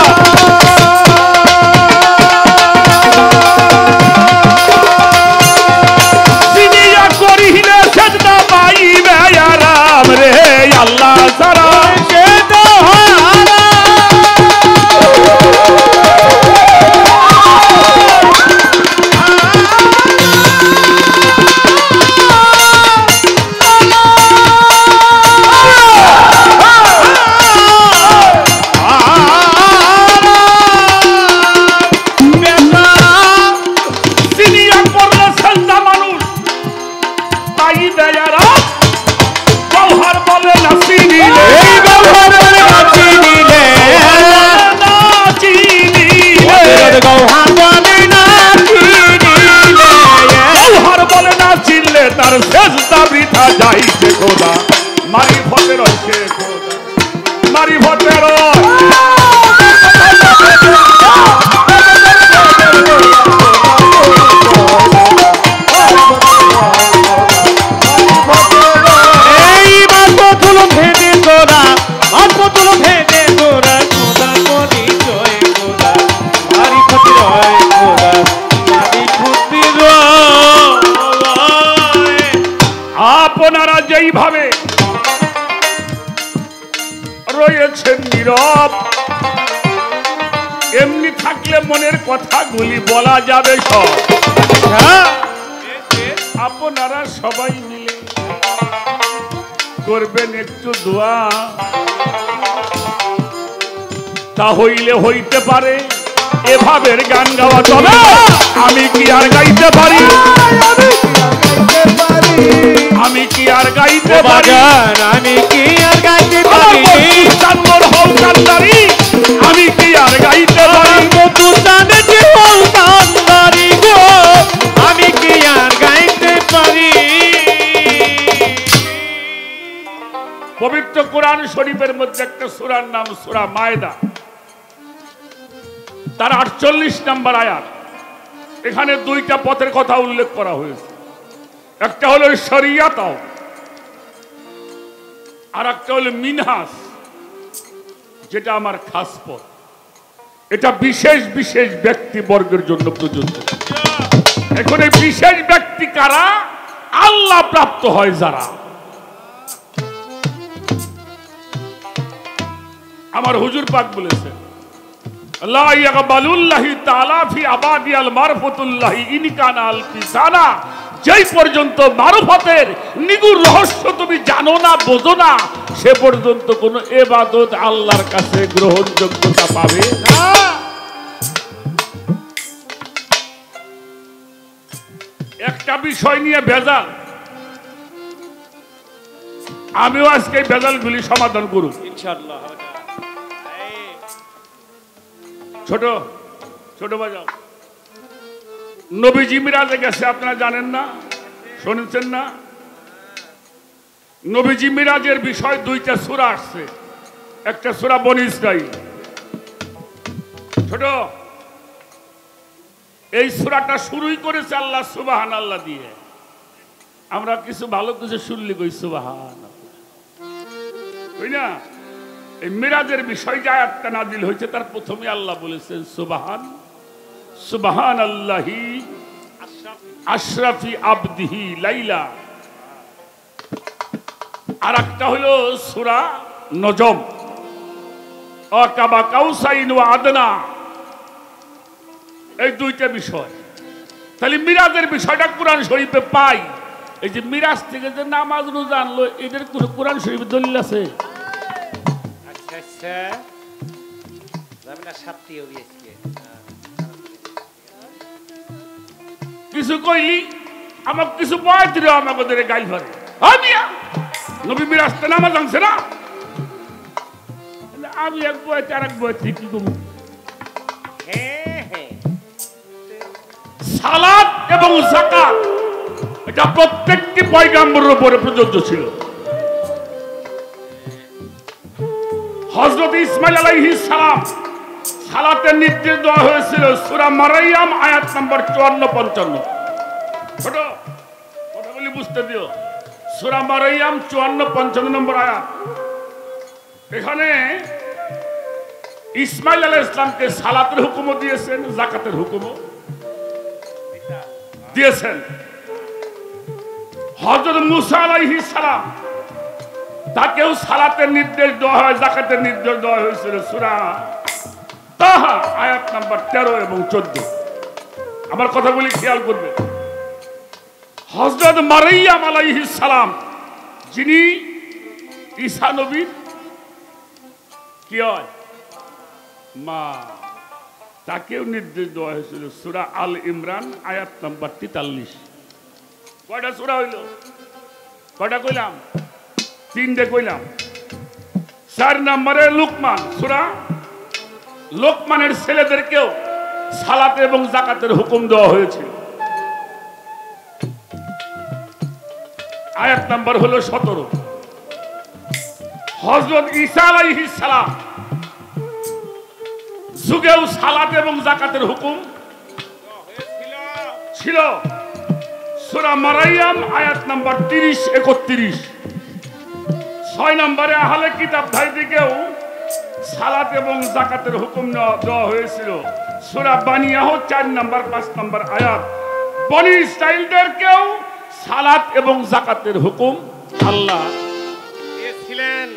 চিনিয়া করিলে সেজদা পাইবে আরাম রে আল্লাহ সারা সেজদা হয় হারা। তার সেজদা বৃথা যাইছে খোদা মারিফতে রইছে খোদা মারিফতে রয়। এই মারফতুল ভেদে গোড়া মারফতুল ভেদে গোড়া খোদা পরিচয় খোদা মারিফত রয় খোদা মারিফত রয়। আপনারা যেইভাবে রয়েছেন নীরব এমনি থাকলে মনের কথাগুলি বলা যাবে সব। আপনারা সবাই মিলে করবেন একটু দোয়া তা হইলে হইতে পারে এভাবের গান গাওয়া চলে। আমি কি আর গাইতে পারি আমি কি আর গাইতে পারি আমি কি আর গাইতে পারি চান্দর হল কান্দারি আমি কি আর গাইতে পারি মধু চাঁদে যে হল কান্দারি গো আমি কি আর গাইতে পারি। পবিত্র কোরআন শরীফের মধ্যে একটা সূরার নাম সূরা মায়দা তার 48 নম্বর আয়াত। এখানে দুইটা পথের কথা উল্লেখ করা হয়েছে একটা হলো শরিয়াত আর একটা হলো মিনহাজ যেটা আমার খাস পথ। এটা বিশেষ বিশেষ ব্যক্তিবর্গের জন্য প্রযোজ্য। এখন এই বিশেষ ব্যক্তি কারা? আল্লাহ প্রাপ্ত হয় যারা। আমার হুজুর পাক বলেছেন লা ইয়াকবালুল্লাহি তাআলা ফি আবাদিয়াল মারফাতুল্লাহি ইন কানা আল ফিসানা। যেই পর্যন্ত মারফতের নিগুড় রহস্য তুমি জানো না বোঝো না সে পর্যন্ত কোন ইবাদত আল্লাহর কাছে গ্রহণযোগ্যতা পাবে না। একটা বিষয় নিয়ে ভেজাল আমিও আজকে ভেজালগুলি সমাধান করব ইনশাআল্লাহ। ছোট ছোট বাজাও নবীজি মিরাজে গেছে আপনারা জানেন না শুনেছেন না? নবীজি মিরাজের বিষয় দুইটা সূরা আসছে একটা সূরা বনী ইসরাঈল। ছোট এই সূরাটা শুরুই করেছে আল্লাহ সুবহানাল্লাহ দিয়ে। আমরা কিছু ভালো কিছু শুনলি কই সুবহানাল্লাহ কই না? এই মিরাজের বিষয় যে আয়াতটা নাজিল হয়েছে তার প্রথমে আল্লাহ বলেছেন সুবহান সুবহানাল্লাহি আশরাফি আবদিহি লাইলা। আর একটা হলো সূরা নজম, আকাবা কাউসাইন ওয়া আদনা। এই দুইটা বিষয়। তাহলে মিরাজের বিষয়টা কোরআন শরীফে পাই। এই যে মিরাজ থেকে যে নামাজ রোজা আনলো, এদের কোন কোরআন শরীফে দলিল আছে? আচ্ছা আচ্ছা, যাবে না সাতটি হবে আজকে। কিছু কইলি আমার কিছু বয় দিল, আমাদের গাইল ভরে মিয়া নবী মিরাজতে নামাজ আনছে না। আমি এক বয়তে আর এক বয়তে কি করবো? হ্যাঁ হ্যাঁ, সালাত এবং যাকাত এটা প্রত্যেকটি পয়গম্বরের উপরে প্রযোজ্য ছিল। হযরত ইসমাঈল আলাইহিস সালাম সালাতের নির্দেশ দেওয়া হয়েছিল সূরা মারইয়াম আয়াত নম্বর 54-55। ছোট কথাগুলি বুঝতে দিও। সূরা মারইয়াম 54-55 নম্বর আয়াত। এখানে ইসমাঈল আলাইহিস সালামকে সালাতের হুকুমও দিয়েছেন, যাকাতের হুকুমও দিয়েছেন। হযরত মূসা আলাইহিস সালাম তাকেও সালাতের নির্দেশ দেওয়া হয়, যাকাতের নির্দেশ দেওয়া হয়েছিল সূরা তাহা আয়াত নাম্বার 13 এবং 14। আমার কথাগুলি খেয়াল করবে। হযরত মারইয়াম আলাইহিস সালাম যিনি ঈসা নবীর কি হয় মা, তাকেও নির্দেশ দেওয়া হয়েছিল সূরা আল ইমরান আয়াত নাম্বার 43। কয়টা সূরা হইল? কয়টা কইলাম? 3টে কইলাম। 4 নম্বরে লুকমান, সূরা লোকমানের ছেলেদেরকেও সালাত এবং যাকাতের হুকুম দেওয়া হয়েছিল। আয়াত নাম্বার হলো 17। হযরত ঈসা আলাইহিস সালাম যুগেও সালাত এবং যাকাতের হুকুম ছিল। সূরা মারইয়াম আয়াত নাম্বার 30-31। 6 নম্বরে আহলে কিতাবধারীদেরকেও সালাত এবং যাকাতের হুকুম দেওয়া হয়েছিল। সূরা বানিয়াহ 4 নম্বর 5 নম্বর আয়াত। বনি ইসরাঈলদেরকেও সালাত এবং যাকাতের হুকুম আল্লাহ দিয়েছিলেন।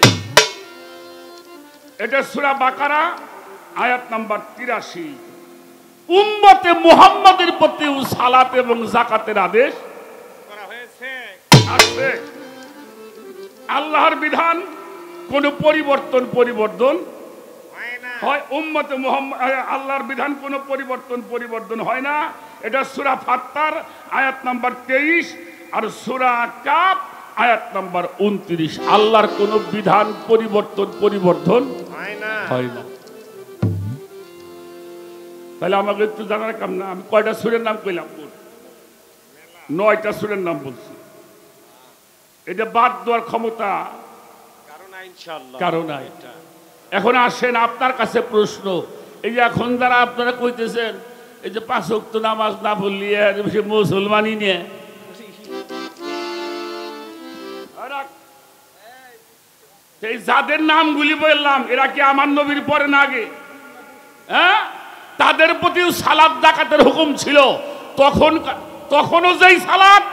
এটা সূরা বাকারা আয়াত নাম্বার 83। উম্মতে মুহাম্মাদের প্রতিও সালাত এবং যাকাতের আদেশ করা হয়েছে। আছে। আল্লাহর বিধান কোন পরিবর্তন হয় না। হয় উম্মতে মুহাম্মদ, আল্লাহর বিধান কোন পরিবর্তন হয় না। এটা সূরা ফাত্তার আয়াত নাম্বার 23 আর সূরা কাফ আয়াত নাম্বার 29। আল্লাহর কোন বিধান পরিবর্তন হয় না। হয় না। তাহলে আমাকে একটু জানার কাম না, আমি কয়টা সূরের নাম কইলাম? 9টা সূরের নাম বলছি। এটা বাদ দেওয়ার ক্ষমতা কারণ ইনশাআল্লাহ কারো নাই। এখন আসেন আপনার কাছে প্রশ্ন, এই যে এখন যারা আপনারা কইতেছেন এই যে 5 ওয়াক্ত নামাজ না পড়লি সে মুসলমানই নিয়ে, এই যাদের নামগুলি বললাম এরা কি আমার নবীর পরে না আগে? হ্যাঁ, তাদের প্রতিও সালাত যাকাতের হুকুম ছিল। তখনও যেই সালাত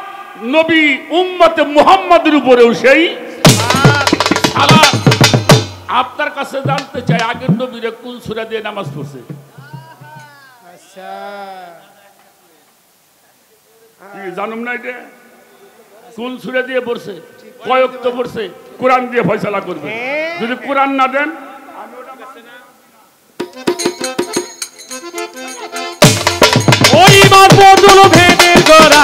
নবী উম্মতে মুহাম্মাদের উপরেও সেই সালাত। আপনার কাছে জানতে চাই আগের নবীরে কোন সূরা দিয়ে নামাজ পড়ছে? আচ্ছা, কি জানুম না এটা? কোন সূরা দিয়ে পড়ছে, কয় ওয়াক্ত পড়ছে? কোরআন দিয়ে ফয়সালা করবে। যদি কোরআন না দেন ওই মাপদুল ভেদের গোরা,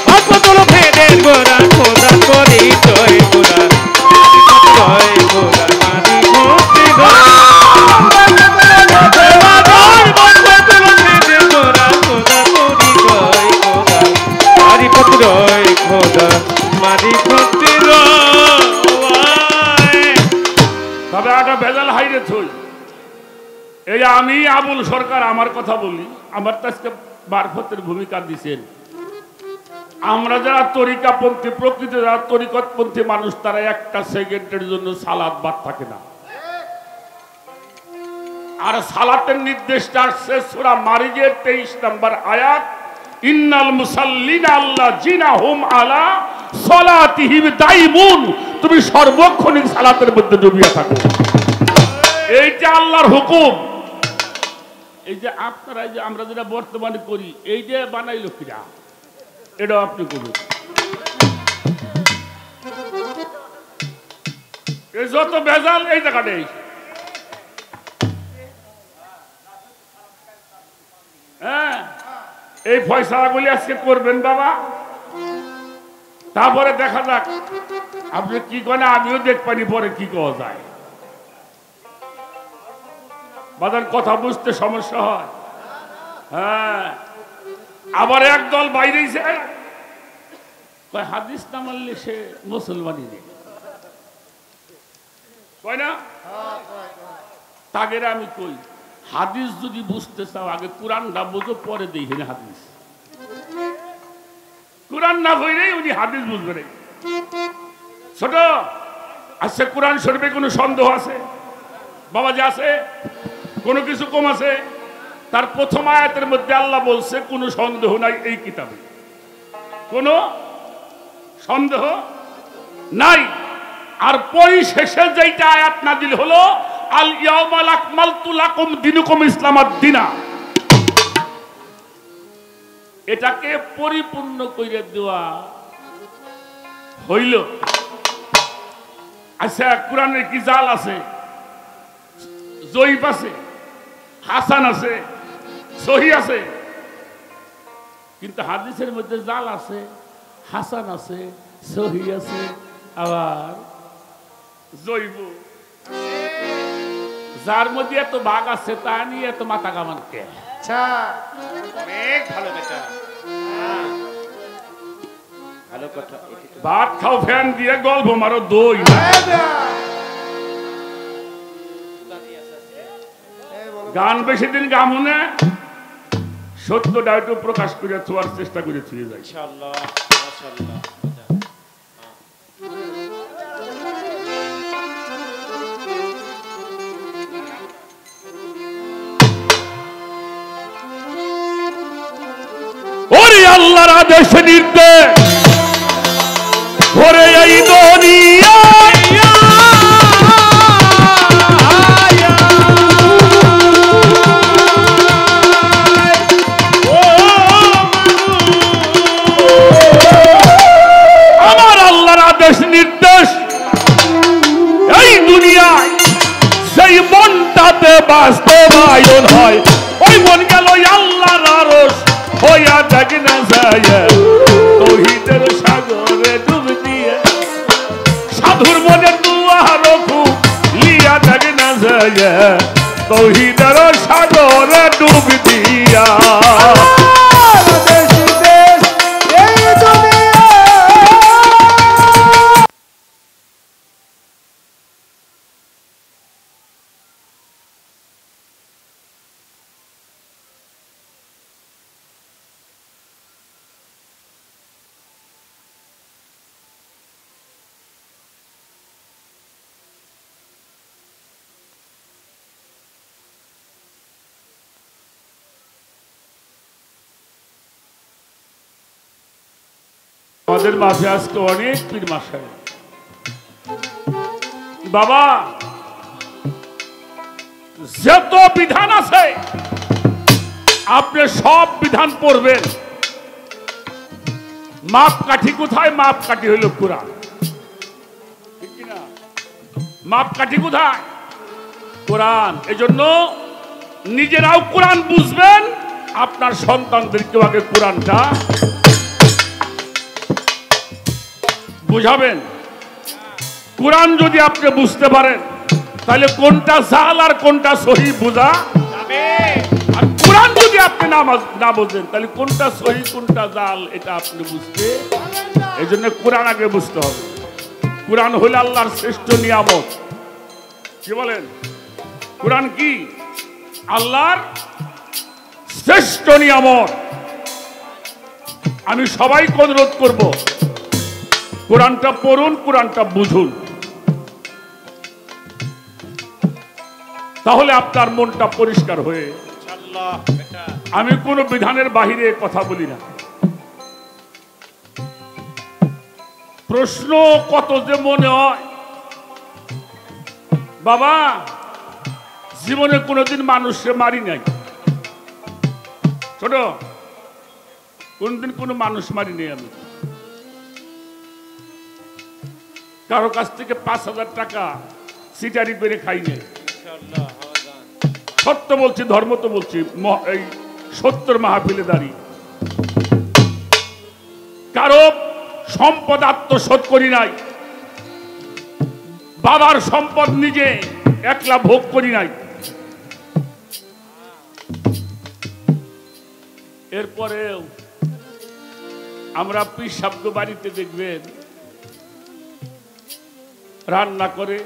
মাপদুল ভেদের গোরা, খোদা পরিচয় গোরা, জয় গোরা মানি ভক্তি গোরা, মাপদুল ভেদের গোরা, খোদা পরিচয় গোরা, মানি ভক্তি রয় খোদা মানি ভক্তি রয়। তবে একটা ভেজাল হাইরে থই। এই আমি আবুল সরকার আমার কথা বলি, আমার তো আজকে মারফতের ভূমিকা দিচ্ছেন। আমরা যারা তরিকাপন্থী, প্রকৃত যারা তরিকতপন্থী মানুষ, তারা একটা সেকেন্ডের জন্য সালাত বাদ থাকে না। আর সালাতের নির্দেশটা আসছে সূরা মারিজের 23 নম্বর আয়াত, ইন্নাল মুসাল্লিনা আল্লাযিনা হুম আলা সালাতিহিম দাইমুন, তুমি সর্বক্ষণিক সালাতের মধ্যে ডুবিয়া থাকো। এইটা আল্লাহর হুকুম। এই যে আপনারা যে আমরা যেটা বর্তমানে করি, এই যে বানাইলো কিরা, এটাও আপনি করুন। এই যত ভেজাল এই জায়গাটাই। হ্যাঁ, এই ফয়সালাগুলি আজকে করবেন বাবা, তারপরে দেখা যাক আপনি কি করেন, আমিও দেখবানি পরে কি করা যায়। বাজার কথা বুঝতে সমস্যা হয়। হ্যাঁ, আবার একদল বাইরে হাদিস না মানলে সে মুসলমানই নেই, কয় না? তাদের আমি কই, হাদিস যদি বুঝতে চাও আগে কোরআনটা বুঝো, পরে দেখি না হাদিস। কোরআন না বইলেই উনি হাদিস বুঝবে না। ছোট আচ্ছা, কোরআন শরীফে কোনো সন্দেহ আছে বাবা? যে আছে, কোনো কিছু কম আছে? তার প্রথম আয়াতের মধ্যে আল্লাহ বলছে কোনো সন্দেহ নাই, এই কিতাবে কোনো সন্দেহ নাই। আর পরিশেষে যেটা আয়াত নাজিল হলো, আল ইয়াউমা আকমালতু লাকুম দীনুকুম ইসলামাদ দীনা, এটাকে পরিপূর্ণ করে দেওয়া হইল। আচ্ছা, কোরআনের কি জাল আছে? জয়ীফ আছে, হাসান আছে, সহি আছে, কিন্তু হাদিসের মধ্যে জাল আছে, হাসান আছে, সহি আছে, আবার জৈব। যার মধ্যে এত ভাগ আছে তা নিয়ে এত মাথা কামান কে? আচ্ছা, অনেক ভালো বেটা, ভালো কথা। ভাত খাও ফ্যান দিয়ে, গল্প মারো দই না। গান বেশি দিন গামু না, সত্যটা একটু প্রকাশ করে ছোঁয়ার চেষ্টা করে ছুঁয়ে যায়। ইনশাআল্লাহ, মাশাআল্লাহ। ওরে আল্লাহর আদেশ নির্দেশ ঘরে এই দুনিয়া, আমার আল্লাহর আদেশ নির্দেশ এই দুনিয়ায় সেই মনটাতে বাস্তবায়ন হয়। ওই মন গেল আল্লাহর আরশ হইয়া দেখি না যায়, তৌহিদের সাগরে ডুব দিয়ে সাধুর মনে দুয়ার লিয়া দেখি না যায়, তৌহিদের সাগরে ডুব দিয়া। আমাদের মাঝে আজকে অনেক পীর মাশায়েখ বাবা, যত বিধান আছে আপনি সব বিধান পড়বেন। মাপকাঠি কোথায়? মাপকাঠি হইল কোরআন, ঠিক কিনা? মাপকাঠি কোথায়? কোরআন। এজন্য নিজেরাও কোরআন বুঝবেন, আপনার সন্তানদেরকেও আগে কোরআনটা বুঝাবেন। কোরআন যদি আপনি বুঝতে পারেন তাহলে কোনটা জাল আর কোনটা সহি বুঝা যাবে। আর কোরআন যদি আপনি না বোঝেন তাহলে কোনটা সহি কোনটা জাল এটা আপনি বুঝতে, এই জন্য কোরআন আগে বুঝতে হবে। কোরআন হলো আল্লাহর শ্রেষ্ঠ নিয়ামত। কি বলেন? কোরআন কি? আল্লাহর শ্রেষ্ঠ নিয়ামত। আমি সবাইকে অনুরোধ করব, কোরআনটা পড়ুন, কোরআনটা বুঝুন। তাহলে আপনার মনটা পরিষ্কার হয়ে, আমি কোনো বিধানের বাহিরে কথা বলি না। প্রশ্ন কত যে মনে হয়, বাবা জীবনে কোনোদিন মানুষকে মারি নাই, ছোট কোনদিন কোনো মানুষ মারি নেই আমি। কারো কাছ থেকে 5,000 টাকা সিটারি করে খাই নাই। সত্য বলছি, ধর্ম তো বলছি, এই 70 মাহফিলে দাঁড়িয়ে কারো সম্পদ আত্মসাৎ করি নাই, বাবার সম্পদ নিজে একলা ভোগ করি নাই। এরপরেও আমরা পীর সাহেব বাড়িতে দেখবেন রান্না করে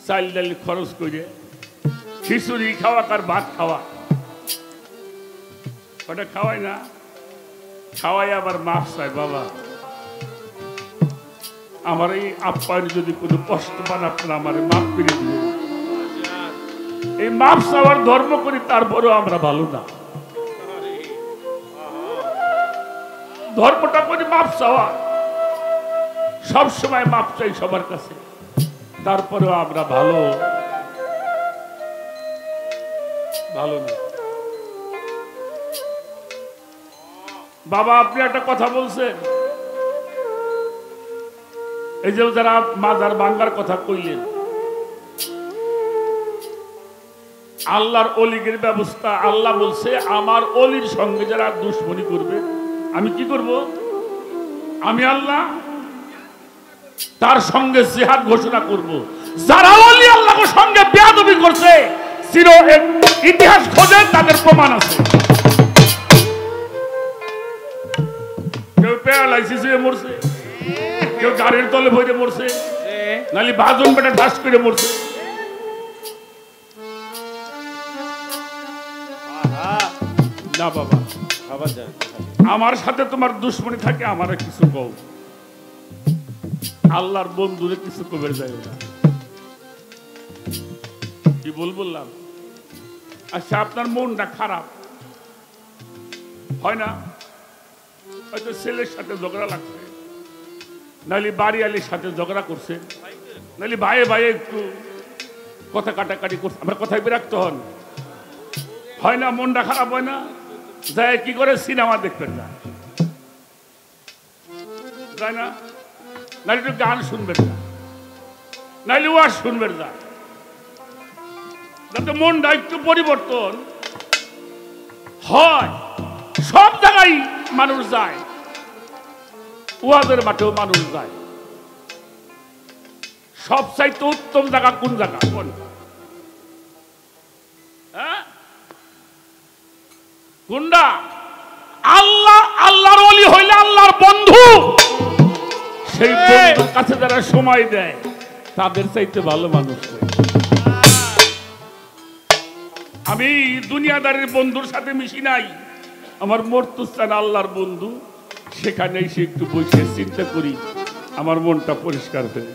চাল ডাল খরচ করে খিচুড়ি খাওয়া আর ভাত খাওয়া, ওটা খাওয়াই না, খাওয়াই আবার মাফ চাই, বাবা আমার এই আপ্যায়ন যদি কোনো কষ্ট পান আপনারা আমার মাফ করে দিবেন। এই মাফ চাওয়ার ধর্ম করি, তারপরেও আমরা ভালো না। ধর্মটা করি মাফ চাওয়া, সবসময় মাফ চাই সবার কাছে, তারপরেও আমরা ভালো না। বাবা আপনি একটা কথা বলছেন, এই যে যারা মাজার ভাঙ্গার কথা কইলেন, আল্লাহর অলিগের ব্যবস্থা, আল্লাহ বলছে আমার অলির সঙ্গে যারা দুশ্মনী করবে আমি কি করব? আমি আল্লাহ তার সঙ্গে জিহাদ ঘোষণা করব। যারা অলি আল্লাহর সঙ্গে বেয়াদবি করছে, চির ইতিহাস খোঁজে, তাদের প্রমাণ আছে। কেউ প্যারালাইসিস হয়ে মরছে, কেউ গাড়ির তলে ভরে মরছে, নালি বাজন বেটা ঠাস করে মরছে। না বাবা, আমার সাথে তোমার দুশ্মনী থাকে, আমার কিছু কও, আল্লাহর বন্ধুরে কিছু কবে যায় না। কি বললাম? আচ্ছা আপনার মনটা খারাপ হয় না? হয়তো ছেলের সাথে ঝগড়া লাগছে, নাহলে বাড়িয়ালির সাথে ঝগড়া করছে, নাহলে ভাইয়ে ভাইয়ে একটু কথা কাটাকাটি করছে, আমরা কথায় বিরক্ত হন, হয় না? মনটা খারাপ হয় না? যায় কি করে সিনেমা দেখবেন না, যায় না? নাহলে একটু গান শুনবেন না, নাহলে ওয়াজ শুনবেন না, যাতে মনটা একটু পরিবর্তন হয়। সব জায়গায় মানুষ যায়, ওয়াজের মাঠেও মানুষ যায়। সব চাইতে উত্তম জায়গা কোন জায়গা? কোন? কোনটা? আল্লাহ, আল্লাহর ওলি হইলে আল্লাহর বন্ধু, সেই বন্ধুর কাছে যারা সময় দেয় তাদের চাইতে ভালো মানুষ নেই। আমি দুনিয়াদারের বন্ধুর সাথে মিশি নাই, আমার মর্তুস্থান আল্লাহর বন্ধু, সেখানে এসে একটু বসে চিন্তা করি, আমার মনটা পরিষ্কার হয়ে।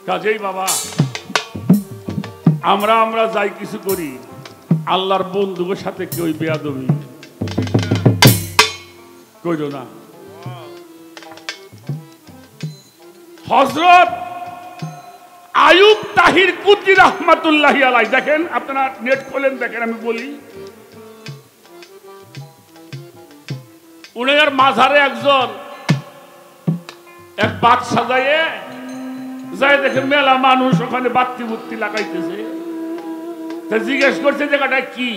কাজেই বাবা আমরা যাই কিছু করি, আল্লাহর বন্ধুর সাথে কেউ বেয়াদবি কইরো না। হযরত আয়ুব তাহির কুদ্রি রাহমাতুল্লাহি আলাইহি, দেখেন আপনারা নেট খোলেন, দেখেন আমি বলি, উনার মাঝারে একজন এক বাত সাজাইয়ে যায়, দেখে মেলা মানুষ ওখানে বাত্তি বুত্তি লাগাইতেছে, তা জিজ্ঞেস করছে জায়গাটা কি?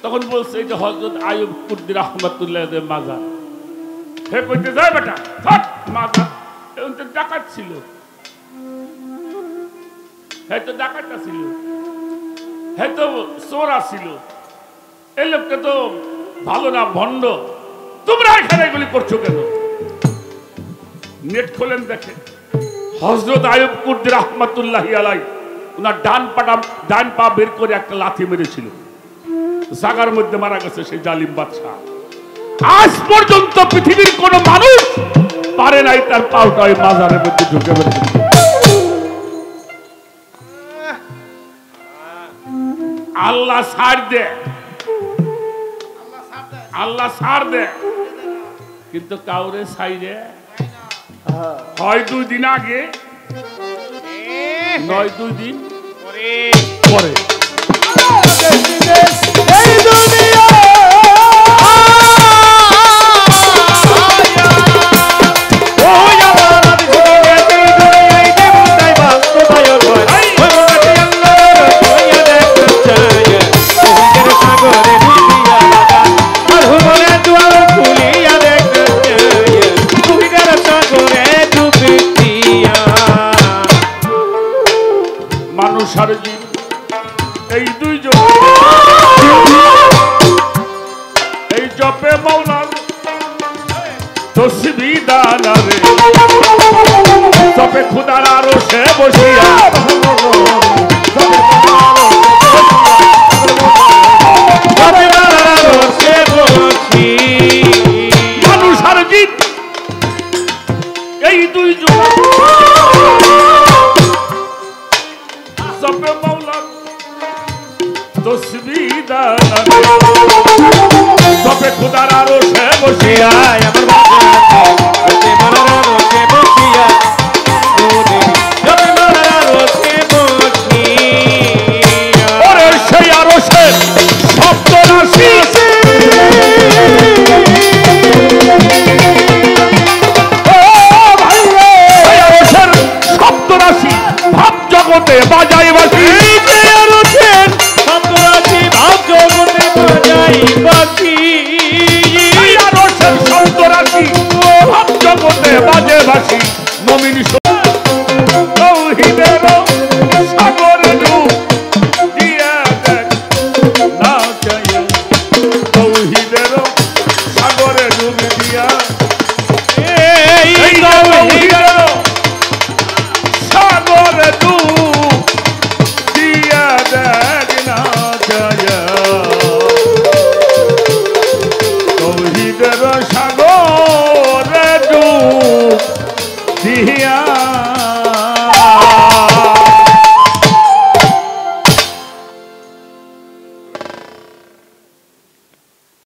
তখন বলছে এটা হযরত আয়ুব কুদ্রি রাহমাতুল্লাহি আলাইহি মাজার। হে কইতে যায় বেটা থাক মাজার, এখন তো ডাকাত ছিল, হয়তো ডাকাতটা ছিল, হয়তো চোরা ছিল, এই লোকটা তো ভালো না, ভণ্ড, তোমরা এখানে এগুলি করছো কেন? নেট খোলেন দেখেন, হযরত আয়ুব কুদ্রি রাহমাতুল্লাহি আলাইহি ওনার ডান পা বের করে একটা লাথি মেরেছিল, জাগার মধ্যে মারা গেছে সেই জালিম বাদশা। আজ পর্যন্ত পৃথিবীর কোন মানুষ পারে নাই তার পাউটা ওই মাজারের মধ্যে ঢুকে বেরোতে। আল্লাহ ছাড় দে, আল্লাহ ছাড় দে, কিন্তু কাউরে ছাইরে হয় 2 দিন আগে, নয় 2 দিন পরে। এই দুনিয়া মানুষ আর জীব এই দুইজন এই জপে মৌলার তসবি দানারে জপে খুদার আরো সে বসিয়া মানুষ আর জীব এই দুইজন জপে মৌলার তসবি দানারে জপে খুদার আরো সে বসিয়া সেই আরো সে শব্দ রাশি শব্দ রাশি ভাব জগতে বাজাই বাসি শব্দ রাশি ভাব জগতে বাজাই বাসি শব্দ রাশি ভাব জগতে বাজে বাসি নমিনী তৌহিদের সাগরে ডুব দিয়া দেখ না চাইয়া তৌহিদের সাগরে ডুব দিয়া এই তৌহিদের সাগরে ডুব দিয়া দেখ না চাইয়া তৌহিদের সাগরে ডুব দিয়া